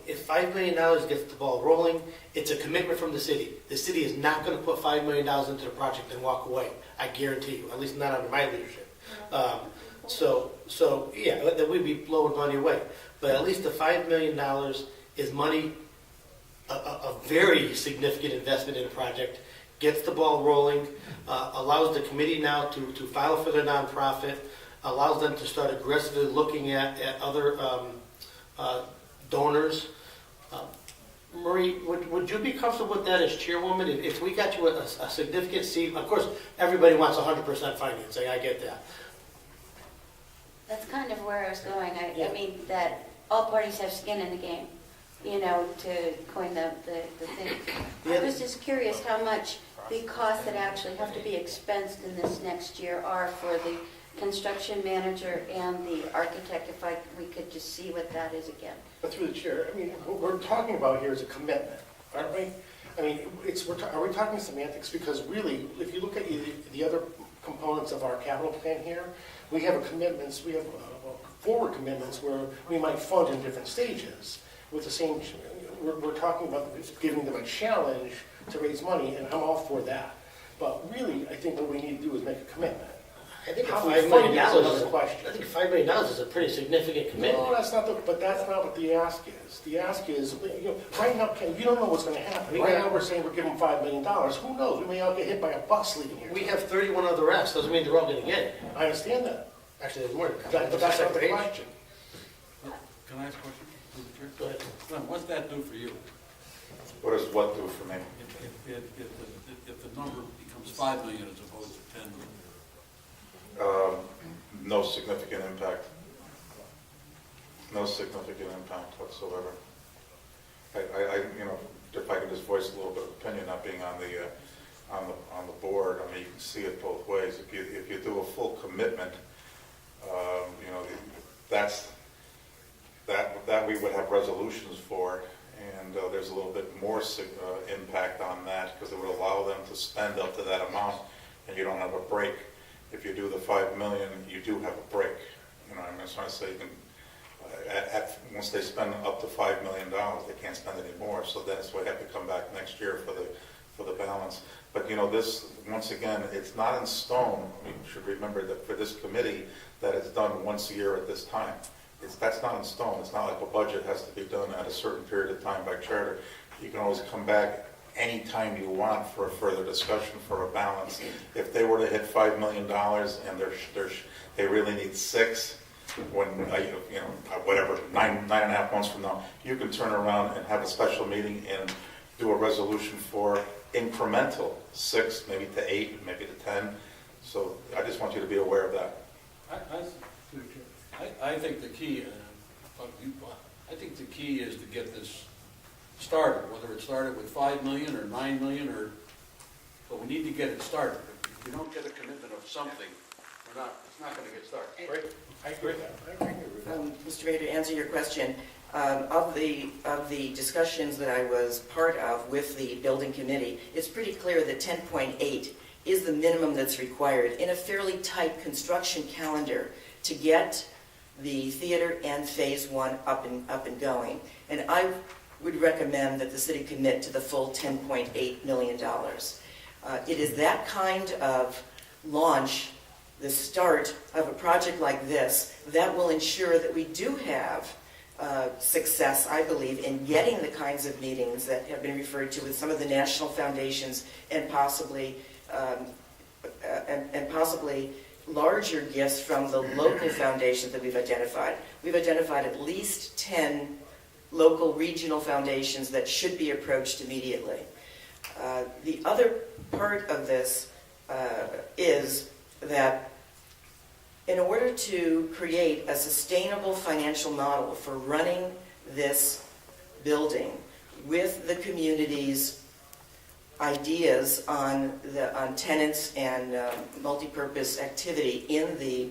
[SPEAKER 1] If $5 million gets the ball rolling, it's a commitment from the city. The city is not going to put $5 million into the project and walk away. I guarantee you, at least not under my leadership. Yeah, that we'd be blowing money away. But at least the $5 million is money, a very significant investment in a project, gets the ball rolling, allows the committee now to file for their nonprofit, allows them to start aggressively looking at other donors. Marie, would you be comfortable with that as chairwoman? If we got you a significant seat, of course, everybody wants 100% financing, I get that.
[SPEAKER 5] That's kind of where I was going. I
[SPEAKER 1] Yeah.
[SPEAKER 5] mean, that all parties have skin in the game, you know, to coin the thing. I
[SPEAKER 1] Yeah.
[SPEAKER 5] was just curious how much the costs that actually have to be expensed in this next year are for the construction manager and the architect, if we could just see what that is again.
[SPEAKER 6] But through the chair, I mean, what we're talking about here is a commitment, aren't we? I mean, are we talking semantics? Because really, if you look at the other components of our capital plan here, we have commitments, we have forward commitments where we might fund in different stages with the same, we're talking about giving them a challenge to raise money, and I'm all for that. But really, I think what we need to do is make a commitment.
[SPEAKER 1] I think
[SPEAKER 6] How
[SPEAKER 1] $5
[SPEAKER 6] we
[SPEAKER 1] million
[SPEAKER 6] fund it is
[SPEAKER 1] is
[SPEAKER 6] another question.
[SPEAKER 1] I think $5 million is a pretty significant commitment.
[SPEAKER 6] No, but that's not what the ask is. The ask is, you know, right now, Ken, you don't know what's gonna happen. Right now, we're saying we're giving $5 million. Who knows? We may all get hit by a bus leaving here.
[SPEAKER 1] We have 31 other asks, doesn't mean they're all gonna get it.
[SPEAKER 6] I understand that.
[SPEAKER 1] Actually, there's more.
[SPEAKER 6] But that's not the question.
[SPEAKER 11] Can I ask a question to the chair?
[SPEAKER 1] Go ahead.
[SPEAKER 11] Glenn, what's that do for you?
[SPEAKER 2] What does what do for me?
[SPEAKER 11] If the number becomes 5 million as opposed to 10 million?
[SPEAKER 2] No significant impact. No significant impact whatsoever. You know, if I could just voice a little bit of opinion, not being on the board, I mean, you can see it both ways. If you do a full commitment, you know, that we would have resolutions for, and there's a little bit more impact on that because it would allow them to spend up to that amount, and you don't have a break. If you do the 5 million, you do have a break. You know, I'm just trying to say, you can, once they spend up to $5 million, they can't spend any more. So that's why they have to come back next year for the balance. But you know, this, once again, it's not in stone. We should remember that for this committee, that it's done once a year at this time. That's not in stone. It's not like a budget has to be done at a certain period of time by charter. You can always come back anytime you want for a further discussion for a balance. If they were to hit $5 million and they really need 6, when, you know, whatever, 9.5 months from now, you can turn around and have a special meeting and do a resolution for incremental 6, maybe to 8, maybe to 10. So I just want you to be aware of that.
[SPEAKER 11] I think the key, I think the key is to get this started, whether it started with 5 million or 9 million but we need to get it started. If you don't get a commitment of something, it's not going to get started.
[SPEAKER 6] Right? I agree with that. I agree with that.
[SPEAKER 10] Mr. Mayor, to answer your question, of the discussions that I was part of with the building committee, it's pretty clear that 10.8 is the minimum that's required in a fairly tight construction calendar to get the theater and phase 1 up and going. And I would recommend that the city commit to the full $10.8 million. It is that kind of launch, the start of a project like this, that will ensure that we do have success, I believe, in getting the kinds of meetings that have been referred to with some of the national foundations and possibly larger gifts from the local foundations that we've identified. We've identified at least 10 local regional foundations that should be approached immediately. The other part of this is that in order to create a sustainable financial model for running this building with the community's ideas on tenants and multi-purpose activity in the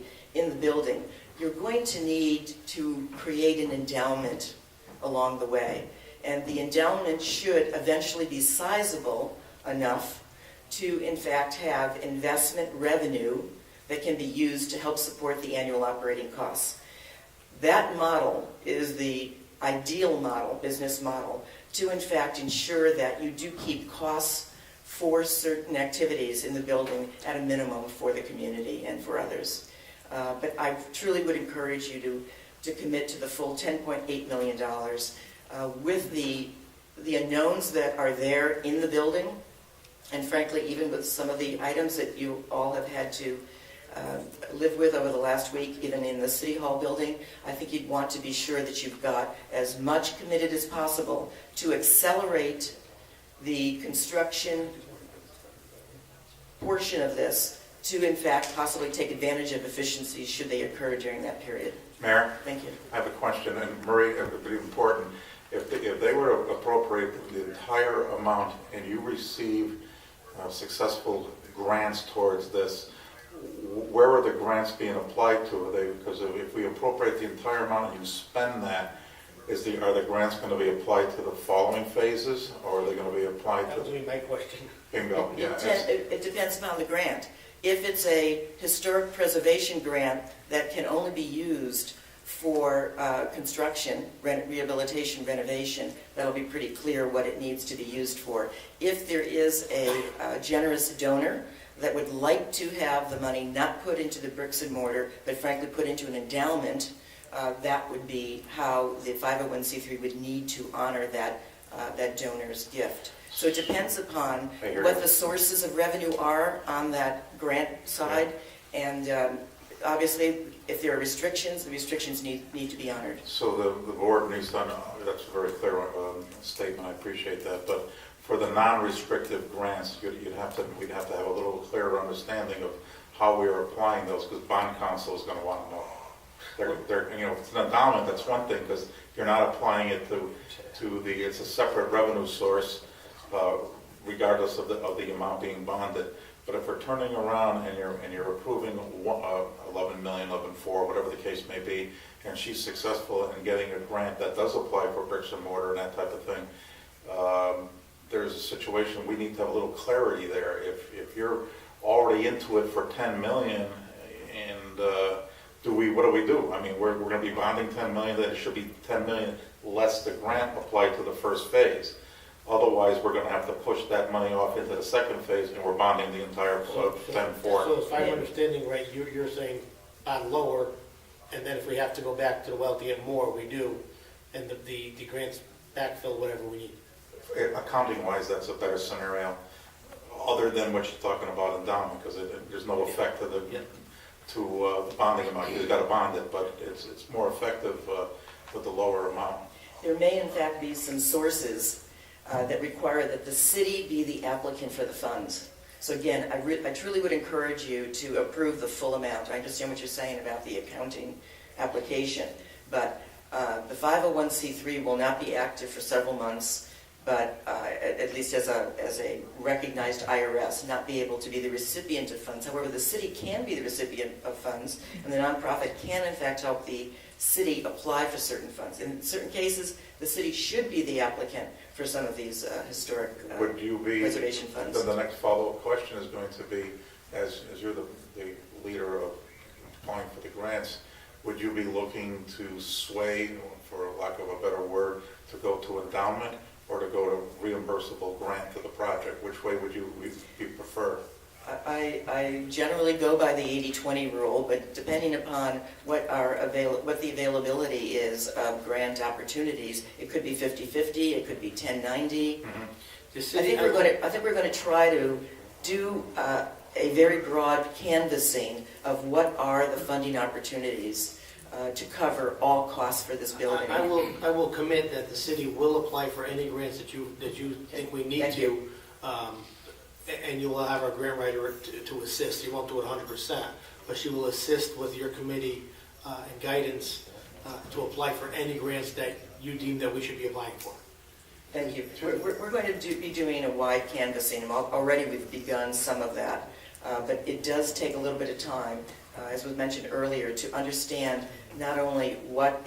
[SPEAKER 10] building, you're going to need to create an endowment along the way. And the endowment should eventually be sizable enough to, in fact, have investment revenue that can be used to help support the annual operating costs. That model is the ideal model, business model, to in fact ensure that you do keep costs for certain activities in the building at a minimum for the community and for others. But I truly would encourage you to commit to the full $10.8 million with the unknowns that are there in the building, and frankly, even with some of the items that you all have had to lived with over the last week, even in the City Hall building, I think you'd want to be sure that you've got as much committed as possible to accelerate the construction portion of this to, in fact, possibly take advantage of efficiencies should they occur during that period.
[SPEAKER 2] Mayor,
[SPEAKER 10] Thank you.
[SPEAKER 2] I have a question, and Marie, it would be important, if they were to appropriate the entire amount and you receive successful grants towards this, where are the grants being applied to? Are they, because if we appropriate the entire amount and you spend that, are the grants going to be applied to the following phases, or are they going to be applied
[SPEAKER 1] That would
[SPEAKER 2] to
[SPEAKER 1] be my question.
[SPEAKER 2] bingo? Yeah,
[SPEAKER 10] It depends upon the grant. If it's a historic preservation grant that can only be used for construction, rehabilitation, renovation, that'll be pretty clear what it needs to be used for. If there is a generous donor that would like to have the money not put into the bricks and mortar, but frankly put into an endowment, that would be how the 501c3 would need to honor that donor's gift. So it depends upon what the sources of revenue are on that grant side, and obviously, if there are restrictions, the restrictions need to be honored.
[SPEAKER 2] So the board needs to, that's a very clear statement, I appreciate that, but for the non-restrictive grants, we'd have to have a little clearer understanding of how we are applying those, because bond counsel is going to want to know. If it's an endowment, that's one thing, because you're not applying it it's a separate revenue source, regardless of the amount being bonded. But if we're turning around and you're approving 11 million, 11.4, whatever the case may be, and she's successful in getting a grant that does apply for bricks and mortar and that type of thing, there's a situation, we need to have a little clarity there. If you're already into it for 10 million, and what do we do? I mean, we're going to be bonding 10 million, that it should be 10 million less the grant applied to the first phase. Otherwise, we're going to have to push that money off into the second phase, and we're bonding the entire 10-4.
[SPEAKER 1] So if I'm understanding right, you're saying bond lower, and then if we have to go back to the well to get more, we do, and the grants backfill whatever we need.
[SPEAKER 2] Accounting-wise, that's a better scenario, other than what you're talking about endowment, because there's no effect to the bonding amount. You've got to bond it, but it's more effective with the lower amount.
[SPEAKER 10] There may in fact be some sources that require that the city be the applicant for the funds. So again, I truly would encourage you to approve the full amount. I understand what you're saying about the accounting application, but the 501c3 will not be active for several months, but at least as a recognized IRS, not be able to be the recipient of funds. However, the city can be the recipient of funds, and the nonprofit can in fact help the city apply for certain funds. In certain cases, the city should be the applicant for some of these historic preservation funds.
[SPEAKER 2] Then the next follow-up question is going to be, as you're the leader of applying for the grants, would you be looking to sway, for lack of a better word, to go to endowment or to go to reimbursable grant to the project? Which way would you prefer?
[SPEAKER 10] I generally go by the 80-20 rule, but depending upon what the availability is of grant opportunities, it could be 50-50, it could be 10-90.
[SPEAKER 2] Mm-hmm.
[SPEAKER 1] The
[SPEAKER 10] I
[SPEAKER 1] city,
[SPEAKER 10] think we're going to try to do a very broad canvassing of what are the funding opportunities to cover all costs for this building.
[SPEAKER 1] I will commit that the city will apply for any grants that you think we need to. And you will have our grant writer to assist. You won't do it 100%, but she will assist with your committee and guidance to apply for any grants that you deem that we should be applying for.
[SPEAKER 10] Thank you. We're going to be doing a wide canvassing. Already we've begun some of that, but it does take a little bit of time, as was mentioned earlier, to understand not only what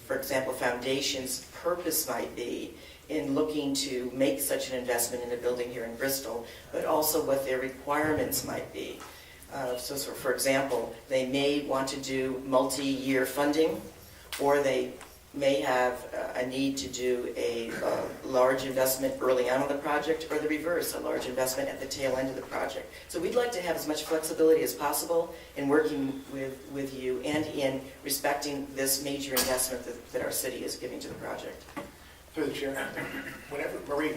[SPEAKER 10] for example, foundation's purpose might be in looking to make such an investment in a building here in Bristol, but also what their requirements might be. So for example, they may want to do multi-year funding, or they may have a need to do a large investment early on in the project, or the reverse, a large investment at the tail end of the project. So we'd like to have as much flexibility as possible in working with you and in respecting this major investment that our city is giving to the project.
[SPEAKER 6] Through the chair, whenever, Marie,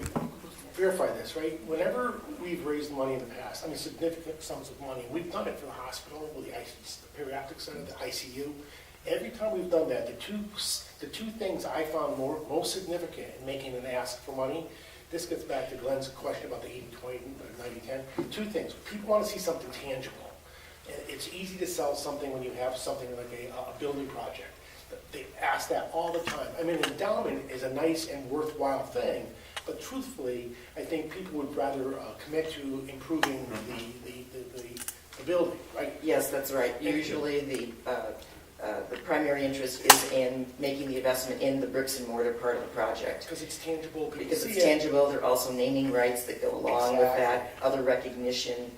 [SPEAKER 6] verify this, right? Whenever we've raised money in the past, I mean, significant sums of money, we've done it for the hospital, with the pediatric center, the ICU. Every time we've done that, the two things I found most significant in making an ask for money, this gets back to Glenn's question about the 80-20, 90-10. Two things. People want to see something tangible. And it's easy to sell something when you have something like a building project. They ask that all the time. I mean, endowment is a nice and worthwhile thing, but truthfully, I think people would rather commit to improving the building, right?
[SPEAKER 10] Yes, that's right. Usually the primary interest is in making the investment in the bricks and mortar part of the project.
[SPEAKER 6] Because it's tangible. People
[SPEAKER 10] Because
[SPEAKER 6] see
[SPEAKER 10] it's
[SPEAKER 6] it.
[SPEAKER 10] tangible, there are also naming rights that go along with that, other recognition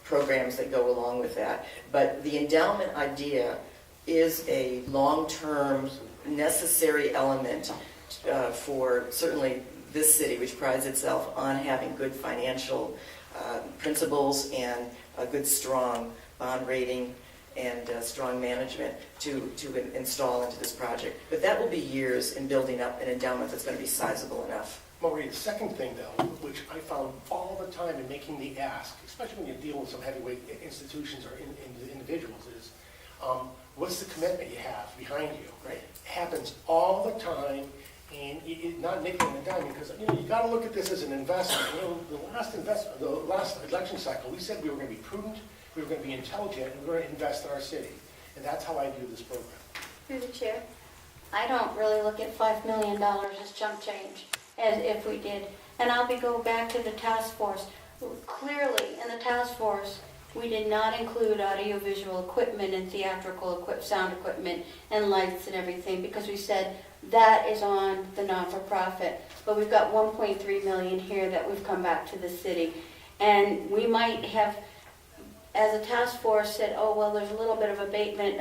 [SPEAKER 10] programs that go along with that. But the endowment idea is a long-term necessary element for certainly this city, which prides itself on having good financial principles and a good, strong bond rating and strong management to install into this project. But that will be years in building up an endowment that's going to be sizable enough.
[SPEAKER 6] Marie, the second thing, though, which I found all the time in making the ask, especially when you deal with some heavyweight institutions or individuals, is what's the commitment you have behind you?
[SPEAKER 10] Right.
[SPEAKER 6] It happens all the time, and not nickel and diming, because you got to look at this as an investment. The last election cycle, we said we were going to be prudent, we were going to be intelligent, and we were going to invest in our city, and that's how I view this program.
[SPEAKER 5] Through the chair, I don't really look at $5 million as chump change, as if we did. And I'll go back to the task force. Clearly, in the task force, we did not include audiovisual equipment and theatrical sound equipment and lights and everything, because we said that is on the not-for-profit. But we've got 1.3 million here that we've come back to the city. And we might have, as a task force, said, oh, well, there's a little bit of abatement,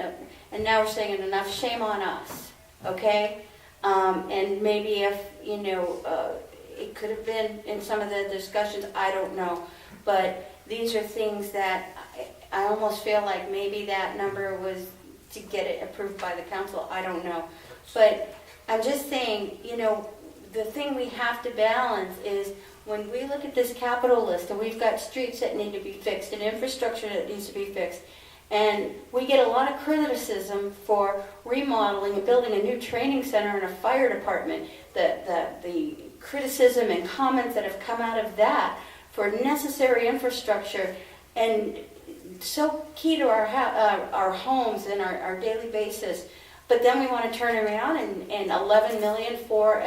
[SPEAKER 5] and now we're saying enough, shame on us, okay? And maybe if, it could have been in some of the discussions, I don't know. But these are things that I almost feel like maybe that number was to get it approved by the council, I don't know. But I'm just saying, the thing we have to balance is when we look at this capital list and we've got streets that need to be fixed and infrastructure that needs to be fixed, and we get a lot of criticism for remodeling and building a new training center and a fire department, the criticism and comments that have come out of that for necessary infrastructure and so key to our homes and our daily basis. But then we want to turn around and 11 million for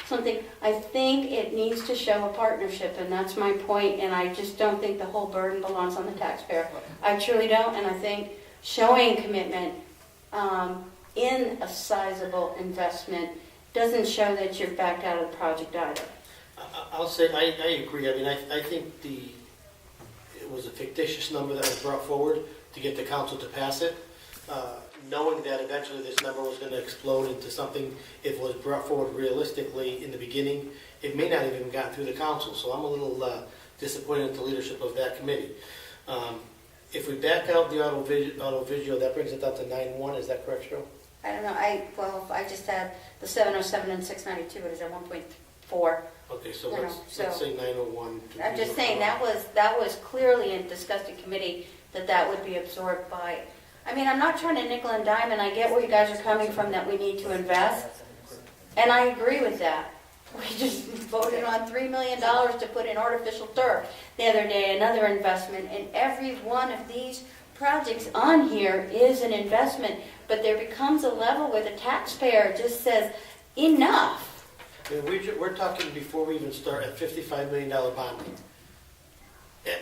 [SPEAKER 5] something. I think it needs to show a partnership, and that's my point, and I just don't think the whole burden belongs on the taxpayer. I truly don't, and I think showing commitment in a sizable investment doesn't show that you're backed out of the project either.
[SPEAKER 1] I'll say, I agree. I mean, I think it was a fictitious number that was brought forward to get the council to pass it. Knowing that eventually this number was going to explode into something, if it was brought forward realistically in the beginning, it may not have even gotten through the council. So I'm a little disappointed in the leadership of that committee. If we back out the audiovisual, that brings it down to 9.1. Is that correct, Cheryl?
[SPEAKER 5] I don't know. I just had the 707 and 692. It is at 1.4.
[SPEAKER 1] Okay, so
[SPEAKER 5] No,
[SPEAKER 1] let's
[SPEAKER 5] so-
[SPEAKER 1] say 901.
[SPEAKER 5] I'm just saying that was clearly discussed in committee that would be absorbed by. I mean, I'm not trying to nickel and dime, and I get where you guys are coming from that we need to invest, and I agree with that. We just voted on $3 million to put in artificial turf the other day, another investment, and every one of these projects on here is an investment, but there becomes a level where the taxpayer just says, enough.
[SPEAKER 1] I mean, we're talking before we even start at $55 million bonding.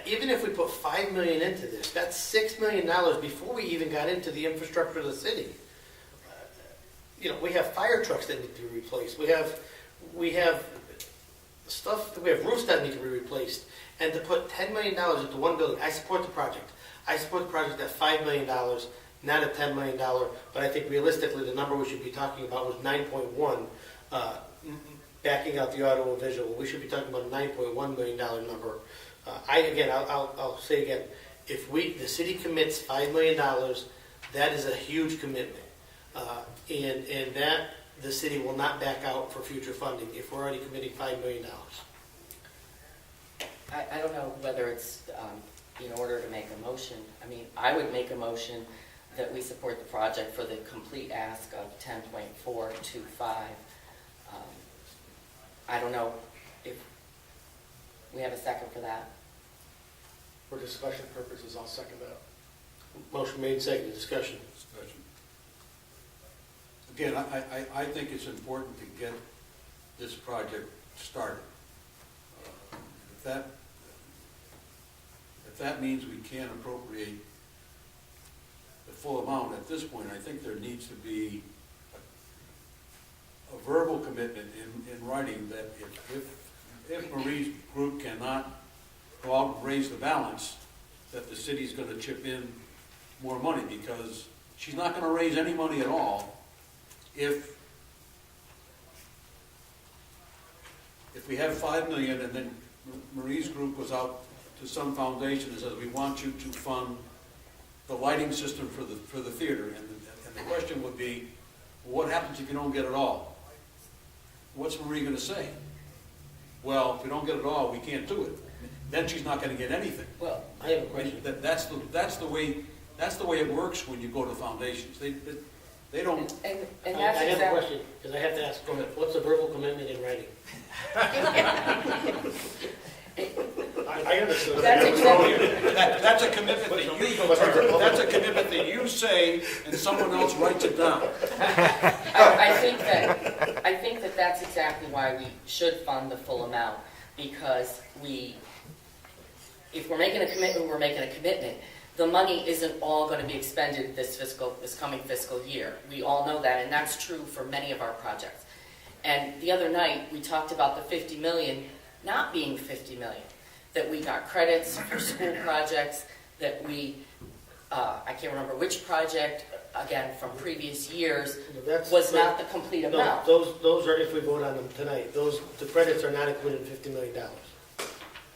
[SPEAKER 1] Even if we put $5 million into this, that's $6 million before we even got into the infrastructure of the city. We have fire trucks that need to be replaced. We have roofs that need to be replaced. And to put $10 million into one building, I support the project. I support the project at $5 million, not at $10 million. But I think realistically, the number we should be talking about was 9.1. Backing out the audiovisual, we should be talking about a $9.1 million number. I'll say again, if the city commits $5 million, that is a huge commitment, and that the city will not back out for future funding if we're already committing $5 million.
[SPEAKER 7] I don't know whether it's in order to make a motion. I mean, I would make a motion that we support the project for the complete ask of 10.425. I don't know if we have a second for that.
[SPEAKER 6] For discussion purposes, I'll second that.
[SPEAKER 1] Motion made, seconded, discussion.
[SPEAKER 11] Discussion. Again, I think it's important to get this project started. If that means we can't appropriate the full amount at this point, I think there needs to be a verbal commitment in writing that if Marie's group cannot go out and raise the balance, that the city's going to chip in more money, because she's not going to raise any money at all if we have 5 million and then Marie's group goes out to some foundation and says, we want you to fund the lighting system for the theater. And the question would be, well, what happens if you don't get it all? What's Marie going to say? Well, if we don't get it all, we can't do it. Then she's not going to get anything.
[SPEAKER 1] Well, I have a question.
[SPEAKER 11] That's the way it works when you go to foundations. They don't.
[SPEAKER 7] And
[SPEAKER 1] I
[SPEAKER 7] that's
[SPEAKER 1] have a
[SPEAKER 7] exactly.
[SPEAKER 1] question, because I have to ask, what's a verbal commitment in writing?
[SPEAKER 6] I understood.
[SPEAKER 7] That's exactly.
[SPEAKER 11] That's a commitment that you. That's a commitment that you say, and someone else writes it down.
[SPEAKER 7] I think that that's exactly why we should fund the full amount, because if we're making a commitment, we're making a commitment. The money isn't all going to be expended this coming fiscal year. We all know that, and that's true for many of our projects. And the other night, we talked about the 50 million not being 50 million, that we got credits for school projects, that we, I can't remember which project, again, from previous years, was not the complete amount.
[SPEAKER 1] No, those are if we vote on them tonight. The credits are not included in $50 million.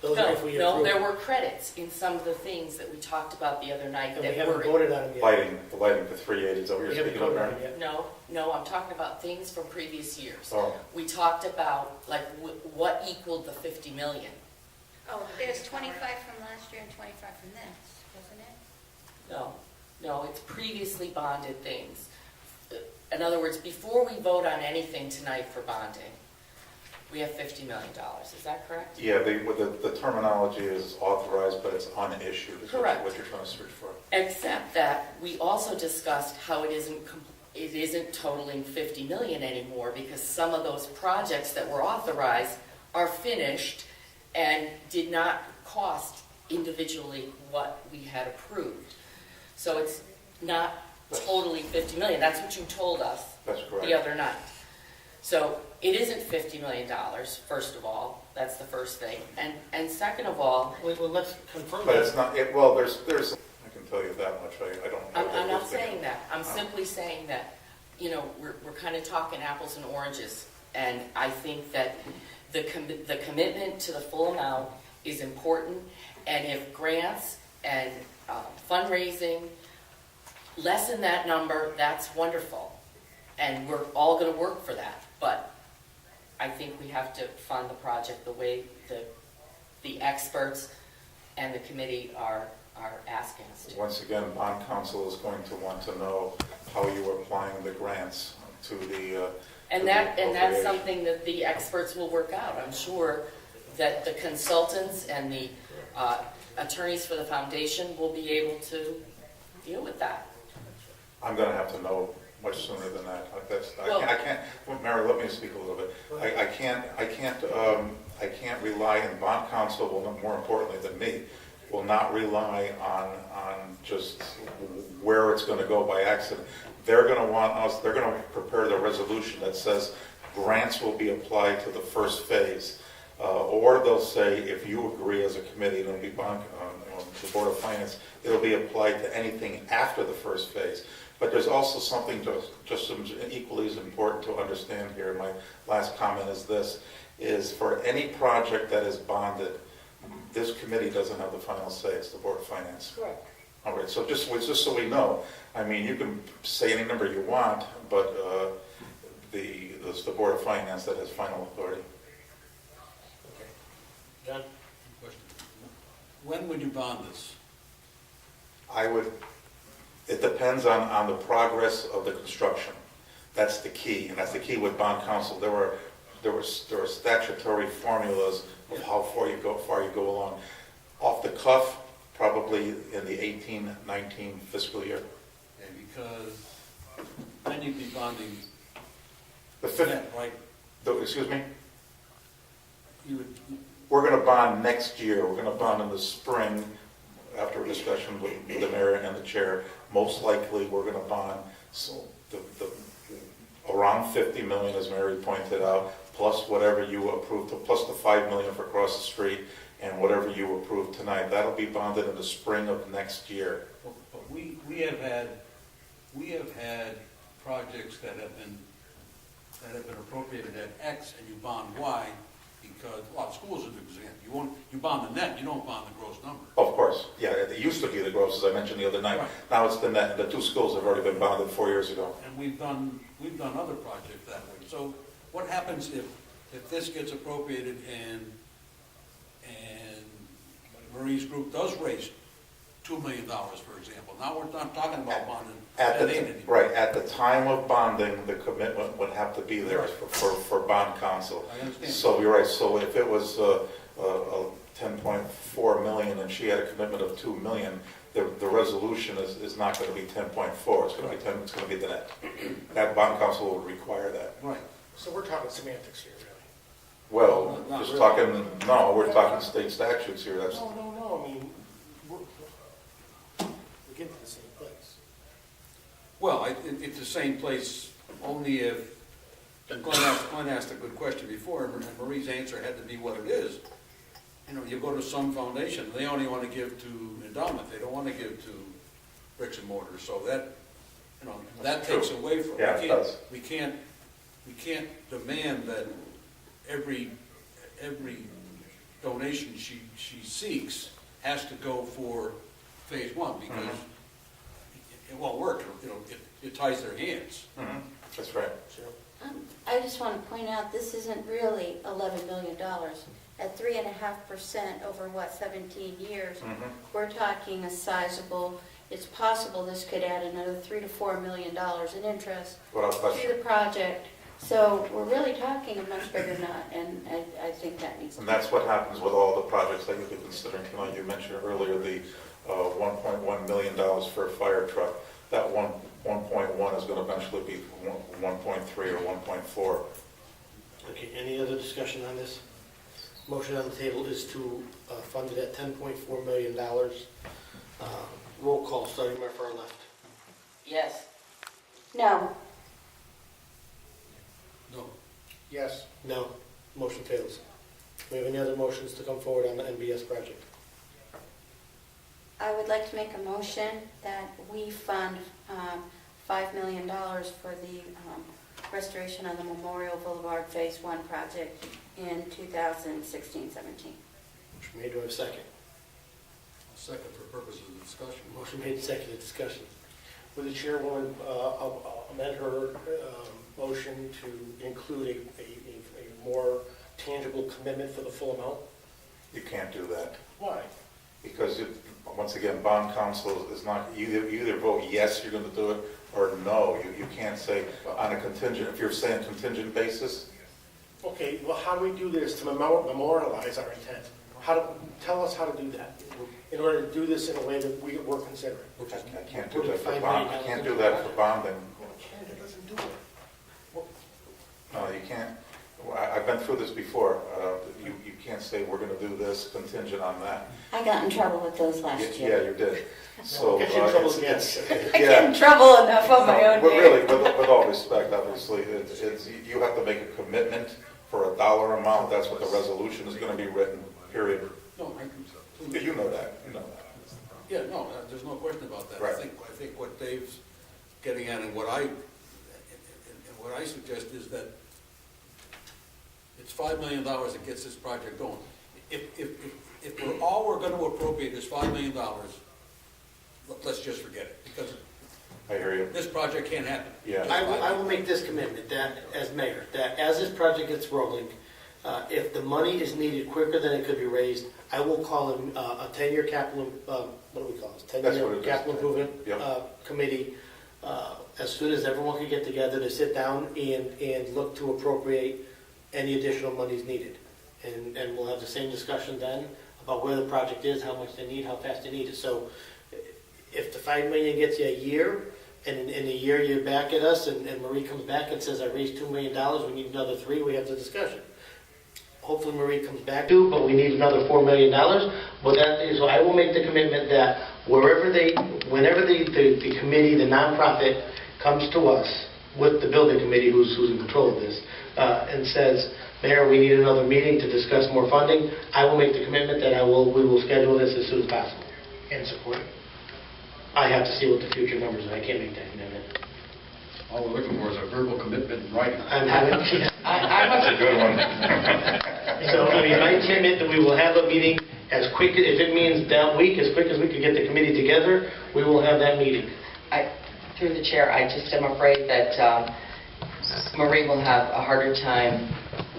[SPEAKER 1] Those are if we
[SPEAKER 7] No,
[SPEAKER 1] approve.
[SPEAKER 7] there were credits in some of the things that we talked about the other night
[SPEAKER 1] And we
[SPEAKER 7] that
[SPEAKER 1] haven't
[SPEAKER 7] were.
[SPEAKER 1] voted on them yet.
[SPEAKER 2] The lighting for 380, is that what
[SPEAKER 1] We
[SPEAKER 2] you're
[SPEAKER 1] haven't
[SPEAKER 2] speaking of,
[SPEAKER 1] voted on
[SPEAKER 2] Mary?
[SPEAKER 1] them yet.
[SPEAKER 7] No, I'm talking about things from previous years.
[SPEAKER 2] Oh.
[SPEAKER 7] We talked about, like, what equaled the 50 million.
[SPEAKER 5] Oh, there's 25 from last year and 25 from this, wasn't it?
[SPEAKER 7] No, it's previously bonded things. In other words, before we vote on anything tonight for bonding, we have $50 million. Is that correct?
[SPEAKER 2] Yeah, the terminology is authorized, but it's unissued, is
[SPEAKER 7] Correct.
[SPEAKER 2] what you're trying to search for.
[SPEAKER 7] Except that we also discussed how it isn't totaling 50 million anymore, because some of those projects that were authorized are finished and did not cost individually what we had approved. So it's not totally 50 million. That's what you told us
[SPEAKER 2] That's correct.
[SPEAKER 7] the other night. So it isn't $50 million, first of all. That's the first thing. And second of all,
[SPEAKER 1] Well, let's confirm
[SPEAKER 2] But
[SPEAKER 1] that.
[SPEAKER 2] it's not, well, there's, I can tell you that much, I don't.
[SPEAKER 7] I'm not saying that. I'm simply saying that, we're kind of talking apples and oranges. And I think that the commitment to the full amount is important. And if grants and fundraising lessen that number, that's wonderful. And we're all going to work for that. But I think we have to fund the project the way the experts and the committee are asking us to.
[SPEAKER 2] Once again, bond counsel is going to want to know how you are applying the grants to the.
[SPEAKER 7] And that's something that the experts will work out. I'm sure that the consultants and the attorneys for the foundation will be able to deal with that.
[SPEAKER 2] I'm going to have to know much sooner than that.
[SPEAKER 7] Well-
[SPEAKER 2] I can't, Mary, let me speak a little bit. I can't rely, and bond counsel will, more importantly than me, will not rely on just where it's going to go by accident. They're going to want us, they're going to prepare the resolution that says grants will be applied to the first phase. Or they'll say, if you agree as a committee, it'll be the Board of Finance, it'll be applied to anything after the first phase. But there's also something just equally as important to understand here. My last comment is this, is for any project that is bonded, this committee doesn't have the final say, it's the Board of Finance.
[SPEAKER 7] Correct.
[SPEAKER 2] All right, so just so we know, I mean, you can say any number you want, but it's the Board of Finance that has final authority.
[SPEAKER 1] Okay. John?
[SPEAKER 11] Question. When would you bond this?
[SPEAKER 2] It depends on the progress of the construction. That's the key, and that's the key with bond counsel. There were statutory formulas of how far you go along. Off the cuff, probably in the 18-19 fiscal year.
[SPEAKER 11] Okay, because then you'd be bonding
[SPEAKER 2] The fifth,
[SPEAKER 11] net, right?
[SPEAKER 2] excuse me?
[SPEAKER 11] You would,
[SPEAKER 2] We're going to bond next year. We're going to bond in the spring after a discussion with the mayor and the chair. Most likely, we're going to bond around 50 million, as Mary pointed out, plus whatever you approved, plus the 5 million for across the street, and whatever you approved tonight. That'll be bonded in the spring of next year.
[SPEAKER 11] but we have had projects that have been appropriated at X and you bond Y because, well, schools is an example. You bond the net, you don't bond the gross number.
[SPEAKER 2] Of course, yeah, it used to be the gross, as I mentioned the other night.
[SPEAKER 11] Right.
[SPEAKER 2] Now it's the net. The two schools have already been bonded 4 years ago.
[SPEAKER 11] And we've done other projects that way. So what happens if this gets appropriated and Marie's group does raise $2 million, for example? Now we're not talking about bonding
[SPEAKER 2] At
[SPEAKER 11] that
[SPEAKER 2] the,
[SPEAKER 11] ain't anymore.
[SPEAKER 2] right, at the time of bonding, the commitment would have to be there
[SPEAKER 11] Right.
[SPEAKER 2] for bond counsel.
[SPEAKER 11] I understand.
[SPEAKER 2] So you're right, so if it was 10.4 million and she had a commitment of 2 million, the resolution is not going to be 10.4, it's going to be 10, it's going to be the net. That bond counsel would require that.
[SPEAKER 11] Right.
[SPEAKER 6] So we're talking semantics here, really.
[SPEAKER 2] Well,
[SPEAKER 11] Not
[SPEAKER 2] just
[SPEAKER 11] really.
[SPEAKER 2] talking, no, we're talking state statutes here, that's,
[SPEAKER 6] No, I mean, we're getting to the same place.
[SPEAKER 11] Well, it's the same place, only if, and Glenn asked a good question before, and Marie's answer had to be what it is. You know, you go to some foundation, they only want to give to endowment, they don't want to give to bricks and mortar, so that, you know, that takes away from.
[SPEAKER 2] Yeah, it does.
[SPEAKER 11] We can't demand that every donation she seeks has to go for phase one, because it won't work, it ties their hands.
[SPEAKER 2] that's right.
[SPEAKER 5] I just want to point out, this isn't really $11 million. At 3.5% over, 17 years, we're talking a sizable, it's possible this could add another $3 to $4 million in interest
[SPEAKER 2] Without
[SPEAKER 5] to
[SPEAKER 2] question.
[SPEAKER 5] the project. So we're really talking a much bigger nut, and I think that needs to
[SPEAKER 2] And
[SPEAKER 5] be.
[SPEAKER 2] that's what happens with all the projects that you've been considering tonight. You mentioned earlier the $1.1 million for a fire truck. That 1.1 is going to eventually be 1.3 or 1.4.
[SPEAKER 1] Okay, any other discussion on this? Motion on the table is to fund it at $10.4 million. Roll call, starting my far left.
[SPEAKER 7] Yes.
[SPEAKER 5] No,
[SPEAKER 11] No.
[SPEAKER 6] Yes,
[SPEAKER 1] No, motion fails. Do we have any other motions to come forward on the NBS project?
[SPEAKER 5] I would like to make a motion that we fund $5 million for the restoration of the Memorial Boulevard Phase 1 project in 2016-17.
[SPEAKER 1] Motion made, do I have a second?
[SPEAKER 11] Second for purposes of discussion.
[SPEAKER 1] Motion made, seconded, discussion.
[SPEAKER 6] would the chairwoman amend her motion to include a more tangible commitment for the full amount?
[SPEAKER 2] You can't do that.
[SPEAKER 6] Why?
[SPEAKER 2] Because, once again, bond counsel is not, you either vote yes, you're going to do it, or no. You can't say on a contingent, if you're saying contingent basis,
[SPEAKER 6] Okay, well, how do we do this to memorialize our intent? Tell us how to do that, in order to do this in a way that we're considering.
[SPEAKER 2] I can't do that for bond, I can't do that for bonding.
[SPEAKER 6] It doesn't do it.
[SPEAKER 2] No, you can't. I've been through this before. You can't say, we're going to do this contingent on that.
[SPEAKER 5] I got in trouble with those last
[SPEAKER 2] Yeah,
[SPEAKER 5] year.
[SPEAKER 2] you did. So,
[SPEAKER 6] Get you in trouble again.
[SPEAKER 5] I get in trouble enough on my own
[SPEAKER 2] But
[SPEAKER 5] here.
[SPEAKER 2] really, with all respect, obviously, you have to make a commitment for a dollar amount. That's what the resolution is going to be written, period.
[SPEAKER 11] No,
[SPEAKER 2] You know that, you know that.
[SPEAKER 11] yeah, no, there's no question about that.
[SPEAKER 2] Right.
[SPEAKER 11] I think what Dave's getting at and what I suggest is that it's $5 million that gets this project going. If all we're going to appropriate is $5 million, let's just forget it, because
[SPEAKER 2] I hear you.
[SPEAKER 11] This project can't happen.
[SPEAKER 2] Yeah.
[SPEAKER 1] I will make this commitment that, as mayor, that as this project gets rolling, if the money is needed quicker than it could be raised, I will call a 10-year capital, what do we call it?
[SPEAKER 2] That's what
[SPEAKER 1] 10-year
[SPEAKER 2] it is.
[SPEAKER 1] capital improvement
[SPEAKER 2] Yep.
[SPEAKER 1] Committee, as soon as everyone can get together to sit down and look to appropriate any additional monies needed. And we'll have the same discussion then about where the project is, how much they need, how fast they need it. So if the $5 million gets you a year, and in a year you're back at us, and Marie comes back and says, I raised $2 million, we need another 3, we have the discussion. Hopefully Marie comes back too, but we need another $4 million. But so I will make the commitment that whenever the committee, the nonprofit, comes to us with the building committee, who's in control of this, and says, Mayor, we need another meeting to discuss more funding, I will make the commitment that we will schedule this as soon as possible.
[SPEAKER 6] And support it.
[SPEAKER 1] I have to see what the future numbers are. I can't make that commitment.
[SPEAKER 11] All we're looking for is a verbal commitment in writing.
[SPEAKER 2] That's a good one.
[SPEAKER 1] So, I mean, my commitment that we will have a meeting as quick, if it means that week, as quick as we can get the committee together, we will have that meeting.
[SPEAKER 12] Through the chair, I just am afraid that Marie will have a harder time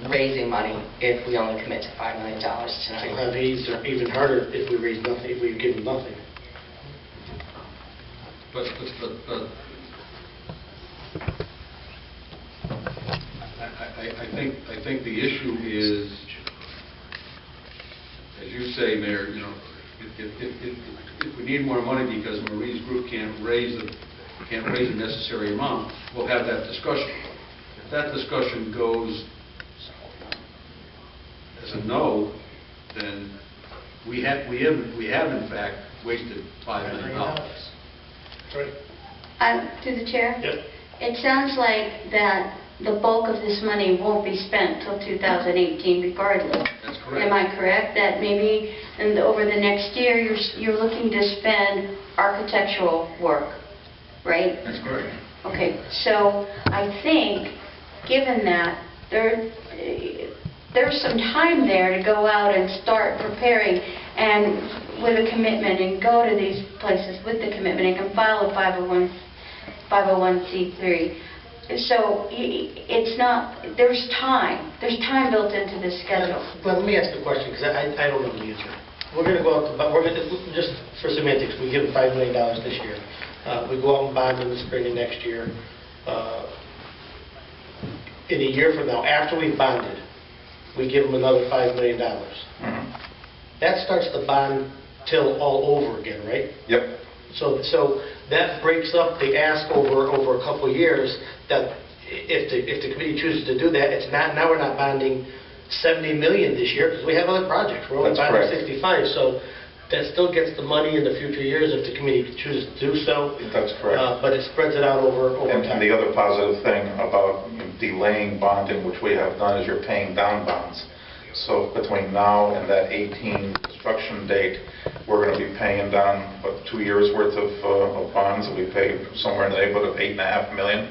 [SPEAKER 12] raising money if we only commit to $5 million
[SPEAKER 1] It'll
[SPEAKER 12] tonight.
[SPEAKER 1] have even harder if we raise nothing, if we give them nothing.
[SPEAKER 11] But I think the issue is, as you say, Mayor, you know, if we need more money because Marie's group can't raise the necessary amount, we'll have that discussion. If that discussion goes as a no, then we have in fact wasted $5 million.
[SPEAKER 6] Right.
[SPEAKER 5] Through the chair?
[SPEAKER 1] Yep.
[SPEAKER 5] It sounds like that the bulk of this money won't be spent till 2018 regardless.
[SPEAKER 11] That's correct.
[SPEAKER 5] Am I correct? That maybe over the next year, you're looking to spend architectural work, right?
[SPEAKER 11] That's correct.
[SPEAKER 5] Okay, so I think, given that, there's some time there to go out and start preparing and with a commitment and go to these places with the commitment and can file a 501c3. So it's not, there's time built into this schedule.
[SPEAKER 1] But let me ask the question, because I don't know the answer. We're going to go out, just for semantics, we give them $5 million this year. We go out and bond in the spring of next year. In a year from now, after we've bonded, we give them another $5 million. That starts the bond till all over again, right?
[SPEAKER 2] Yep.
[SPEAKER 1] So that breaks up the ask over a couple of years, that if the committee chooses to do that, it's not, now we're not bonding $70 million this year, because we have other projects. We're only
[SPEAKER 2] That's
[SPEAKER 1] bonding
[SPEAKER 2] correct.
[SPEAKER 1] 65, so that still gets the money in the future years if the committee chooses to do so.
[SPEAKER 2] That's correct.
[SPEAKER 1] But it spreads it out over
[SPEAKER 2] And
[SPEAKER 1] time.
[SPEAKER 2] the other positive thing about delaying bonding, which we have done, is you're paying down bonds. So between now and that 18 construction date, we're going to be paying down, 2 years' worth of bonds, and we pay somewhere in the neighborhood of $8.5 million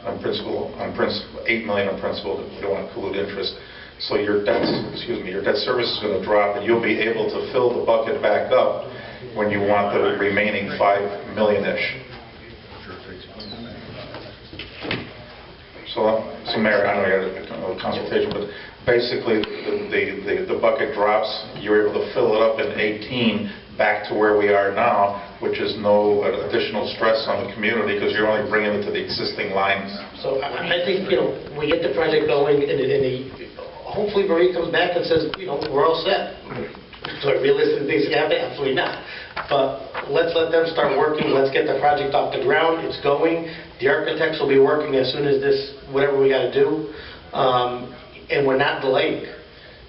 [SPEAKER 2] on principal, 8 million in principal, if we don't want to include interest. So your debt service is going to drop, and you'll be able to fill the bucket back up when you want the remaining $5 million-ish. So Mayor, I know you had a consultation, but basically the bucket drops, you're able to fill it up in 18 back to where we are now, which is no additional stress on the community because you're only bringing it to the existing lines.
[SPEAKER 1] So I think, we get the project going, and hopefully Marie comes back and says, we're all set. Do I realistically think it's going to happen? Absolutely not. But let's let them start working. Let's get the project off the ground. It's going. The architects will be working as soon as this, whatever we got to do. And we're not delaying.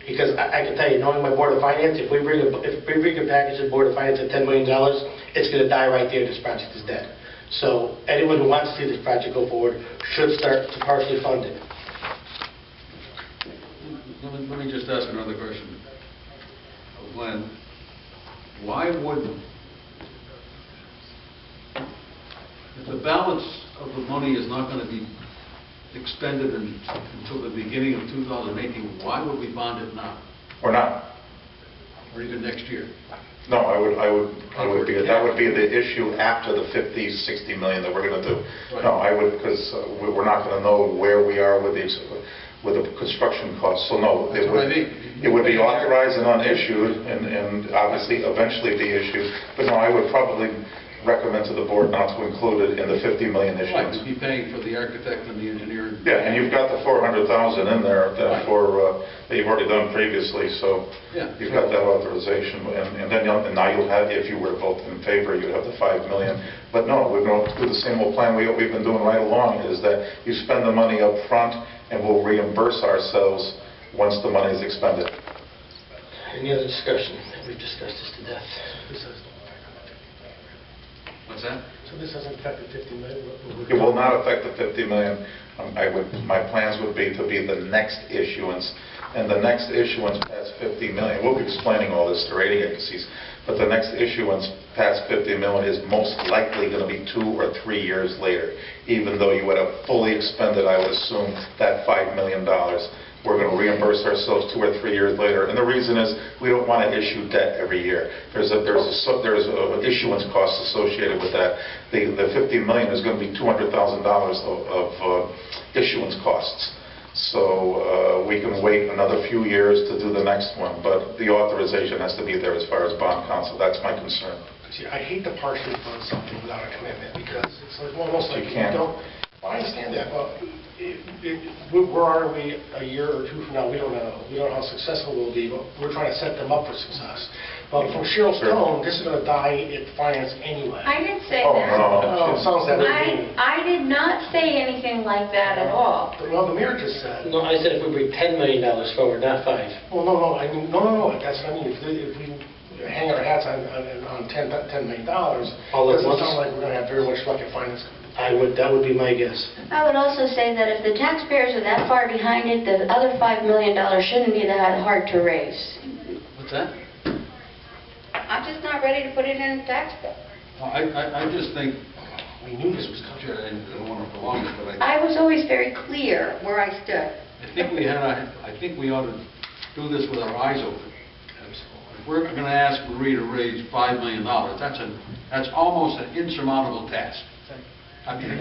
[SPEAKER 1] Because I can tell you, knowing my Board of Finance, if we bring a package to the Board of Finance at $10 million, it's going to die right there. This project is dead. So anyone who wants to see this project go forward should start to partially fund it.
[SPEAKER 11] Let me just ask another question. Glenn, why wouldn't, if the balance of the money is not going to be expended until the beginning of 2018, why would we bond it now?
[SPEAKER 2] We're not.
[SPEAKER 11] or even next year?
[SPEAKER 2] No, that would be the issue after the 50, 60 million that we're going to do.
[SPEAKER 11] Right.
[SPEAKER 2] No, I would, because we're not going to know where we are with the construction costs. So no,
[SPEAKER 11] That's what I mean.
[SPEAKER 2] it would be authorized and unissued, and obviously eventually be issued. But no, I would probably recommend to the board not to include it in the 50 million
[SPEAKER 11] Right,
[SPEAKER 2] issuance.
[SPEAKER 11] we'd be paying for the architect and the engineer.
[SPEAKER 2] Yeah, and you've got the 400,000 in there
[SPEAKER 11] Right.
[SPEAKER 2] that you've already done previously, so
[SPEAKER 11] Yeah.
[SPEAKER 2] you've got that authorization. And then now you'll have, if you were to vote in favor, you'd have the 5 million. But no, we're going to do the same old plan we've been doing right along, is that you spend the money up front and we'll reimburse ourselves once the money is expended.
[SPEAKER 1] Any other discussion? We've discussed this to death.
[SPEAKER 11] What's that?
[SPEAKER 6] So this doesn't affect the 50 million?
[SPEAKER 2] It will not affect the 50 million. My plans would be to be the next issuance, and the next issuance past 50 million, we'll be explaining all this to rating agencies, but the next issuance past 50 million is most likely going to be 2 or 3 years later, even though you would have fully expended, I would assume, that $5 million. We're going to reimburse ourselves 2 or 3 years later, and the reason is we don't want to issue debt every year. There's a issuance cost associated with that. The 50 million is going to be $200,000 of issuance costs. So we can wait another few years to do the next one, but the authorization has to be there as far as bond counsel. That's my concern.
[SPEAKER 6] See, I hate to partially fund something without a commitment, because it's like almost like
[SPEAKER 2] You
[SPEAKER 6] you
[SPEAKER 2] can't.
[SPEAKER 6] don't. Well, I understand that, but where are we a year or two from now? We don't know. We don't know how successful we'll be, but we're trying to set them up for success. But from Cheryl's
[SPEAKER 2] Sure.
[SPEAKER 6] tone, this is going to die in finance anyway.
[SPEAKER 5] I didn't say
[SPEAKER 2] Oh,
[SPEAKER 5] that.
[SPEAKER 2] no.
[SPEAKER 6] Sounds that way.
[SPEAKER 5] I did not say anything like that at all.
[SPEAKER 6] Well, the mayor just said.
[SPEAKER 1] No, I said if we bring $10 million forward, not 5.
[SPEAKER 6] Well, no, I mean, no, that's what I mean. If we hang our hats on $10 million,
[SPEAKER 1] All at
[SPEAKER 6] doesn't
[SPEAKER 1] once?
[SPEAKER 6] sound like we're going to have very much luck at finance.
[SPEAKER 1] That would be my guess.
[SPEAKER 5] I would also say that if the taxpayers are that far behind it, the other $5 million shouldn't be that hard to raise.
[SPEAKER 11] What's that?
[SPEAKER 5] I'm just not ready to put it in a tax bill.
[SPEAKER 11] Well, I just think,
[SPEAKER 6] We knew this was coming.
[SPEAKER 11] I don't want to prolong it, but
[SPEAKER 5] I was always very clear where I stood.
[SPEAKER 11] I think we ought to do this with our eyes open. If we're going to ask Marie to raise $5 million, that's almost an insurmountable task. I mean,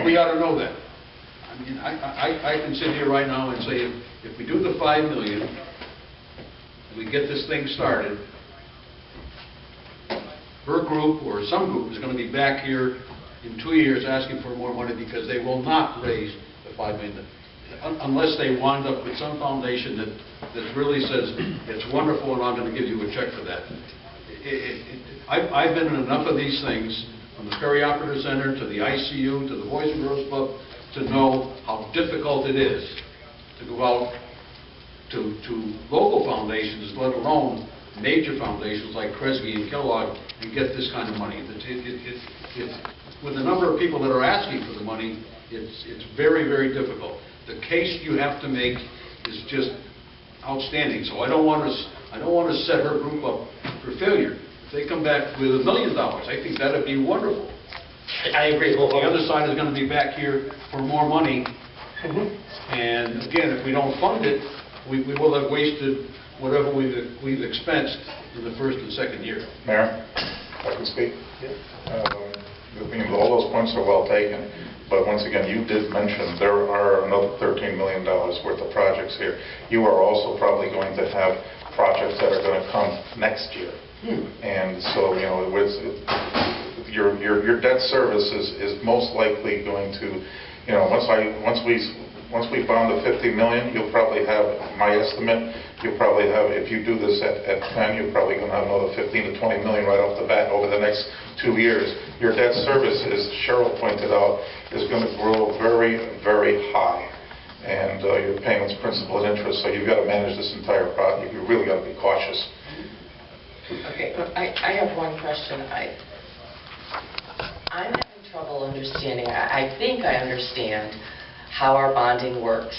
[SPEAKER 11] we ought to know that. I mean, I can sit here right now and say, if we do the $5 million, and we get this thing started, her group or some group is going to be back here in 2 years asking for more money because they will not raise the $5 million. Unless they wind up with some foundation that really says, it's wonderful and I'm going to give you a check for that. I've been in enough of these things, from the Perioperative Center to the ICU to the Boys and Girls Club, to know how difficult it is to go out to local foundations, let alone major foundations like Kresge and Kellogg, and get this kind of money. With the number of people that are asking for the money, it's very, very difficult. The case you have to make is just outstanding. So I don't want to set her group up for failure. If they come back with $1 million, I think that'd be wonderful.
[SPEAKER 1] I agree.
[SPEAKER 11] The other side is going to be back here for more money. And again, if we don't fund it, we will have wasted whatever we've expensed in the first and second year.
[SPEAKER 2] Mayor, if I can speak? All those points are well taken, but once again, you did mention there are another $13 million worth of projects here. You are also probably going to have projects that are going to come next year. And so, your debt service is most likely going to, once we bond the 50 million, you'll probably have, my estimate, you'll probably have, if you do this at 10, you're probably going to have another 15 to 20 million right off the bat over the next 2 years. Your debt service, as Cheryl pointed out, is going to grow very, very high. And your payments, principal, and interest, so you've got to manage this entire project. You really got to be cautious.
[SPEAKER 12] Okay, I have one question. I'm having trouble understanding. I think I understand how our bonding works.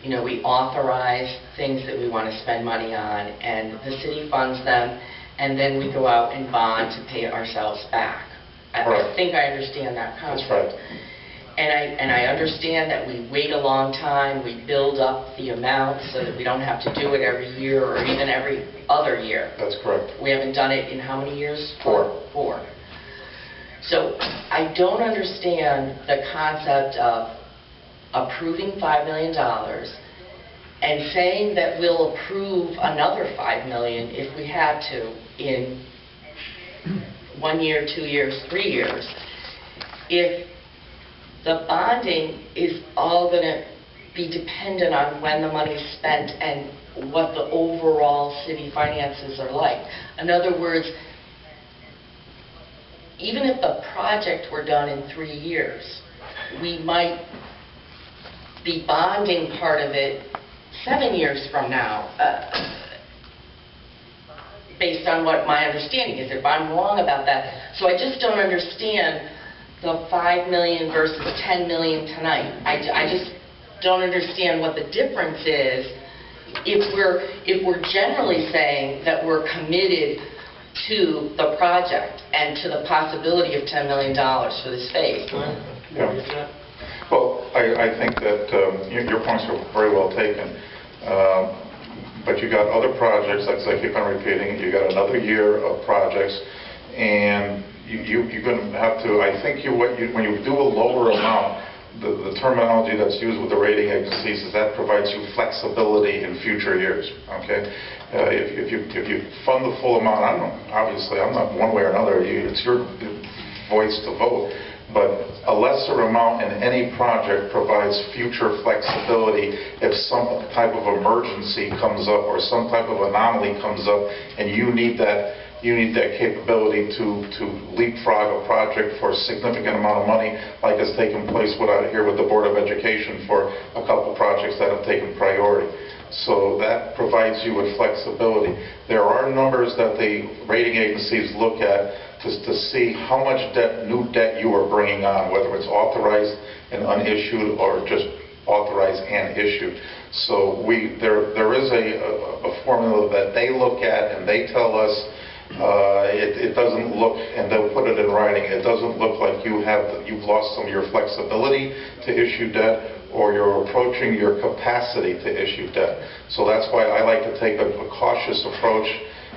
[SPEAKER 12] You know, we authorize things that we want to spend money on, and the city funds them, and then we go out and bond to pay ourselves back. I
[SPEAKER 2] Right.
[SPEAKER 12] think I understand that concept.
[SPEAKER 2] That's right.
[SPEAKER 12] And I understand that we wait a long time, we build up the amount so that we don't have to do it every year or even every other year.
[SPEAKER 2] That's correct.
[SPEAKER 12] We haven't done it in how many years?
[SPEAKER 2] 4.
[SPEAKER 12] 4. So I don't understand the concept of approving $5 million and saying that we'll approve another $5 million if we had to in 1 year, 2 years, 3 years, if the bonding is all going to be dependent on when the money is spent and what the overall city finances are like. In other words, even if the project were done in 3 years, we might be bonding part of it 7 years from now, based on what my understanding is, if I'm wrong about that. So I just don't understand the $5 million versus $10 million tonight. I just don't understand what the difference is if we're generally saying that we're committed to the project and to the possibility of $10 million for this phase.
[SPEAKER 2] Yeah. Well, I think that your points are very well taken. But you got other projects, as I keep on repeating, you got another year of projects, and you're going to have to, I think when you do a lower amount, the terminology that's used with the rating agencies is that provides you flexibility in future years, okay? If you fund the full amount, obviously I'm not one way or another, it's your voice to vote, but a lesser amount in any project provides future flexibility if some type of emergency comes up or some type of anomaly comes up and you need that capability to leapfrog a project for a significant amount of money, like has taken place here with the Board of Education for a couple projects that have taken priority. So that provides you with flexibility. There are numbers that the rating agencies look at to see how much new debt you are bringing on, whether it's authorized and unissued or just authorized and issued. So there is a formula that they look at and they tell us it doesn't look, and they'll put it in writing, it doesn't look like you've lost some of your flexibility to issue debt or you're approaching your capacity to issue debt. So that's why I like to take a cautious approach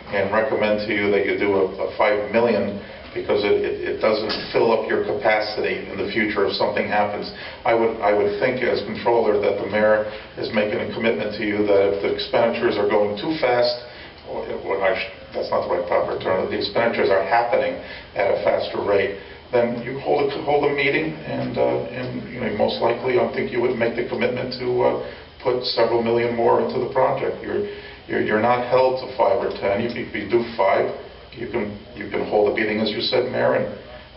[SPEAKER 2] and recommend to you that you do a $5 million, because it doesn't fill up your capacity in the future if something happens. I would think as controller that the mayor is making a commitment to you that if the expenditures are going too fast, that's not the right proper term, the expenditures are happening at a faster rate, then you hold a meeting and most likely I think you would make the commitment to put several million more into the project. You're not held to 5 or 10. If you do 5, you can hold a meeting, as you said, Mayor, and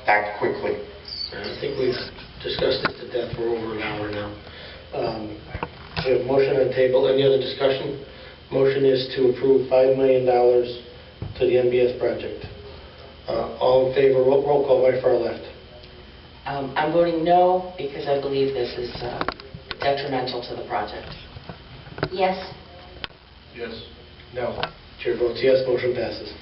[SPEAKER 2] act quickly.
[SPEAKER 1] I think we've discussed it to death for over an hour now. We have a motion on the table. Any other discussion? Motion is to approve $5 million to the NBS project. All in favor? Roll call right far left.
[SPEAKER 12] I'm voting no because I believe this is detrimental to the project.
[SPEAKER 5] Yes.
[SPEAKER 11] Yes.
[SPEAKER 6] No.
[SPEAKER 1] Chair votes yes, motion passes.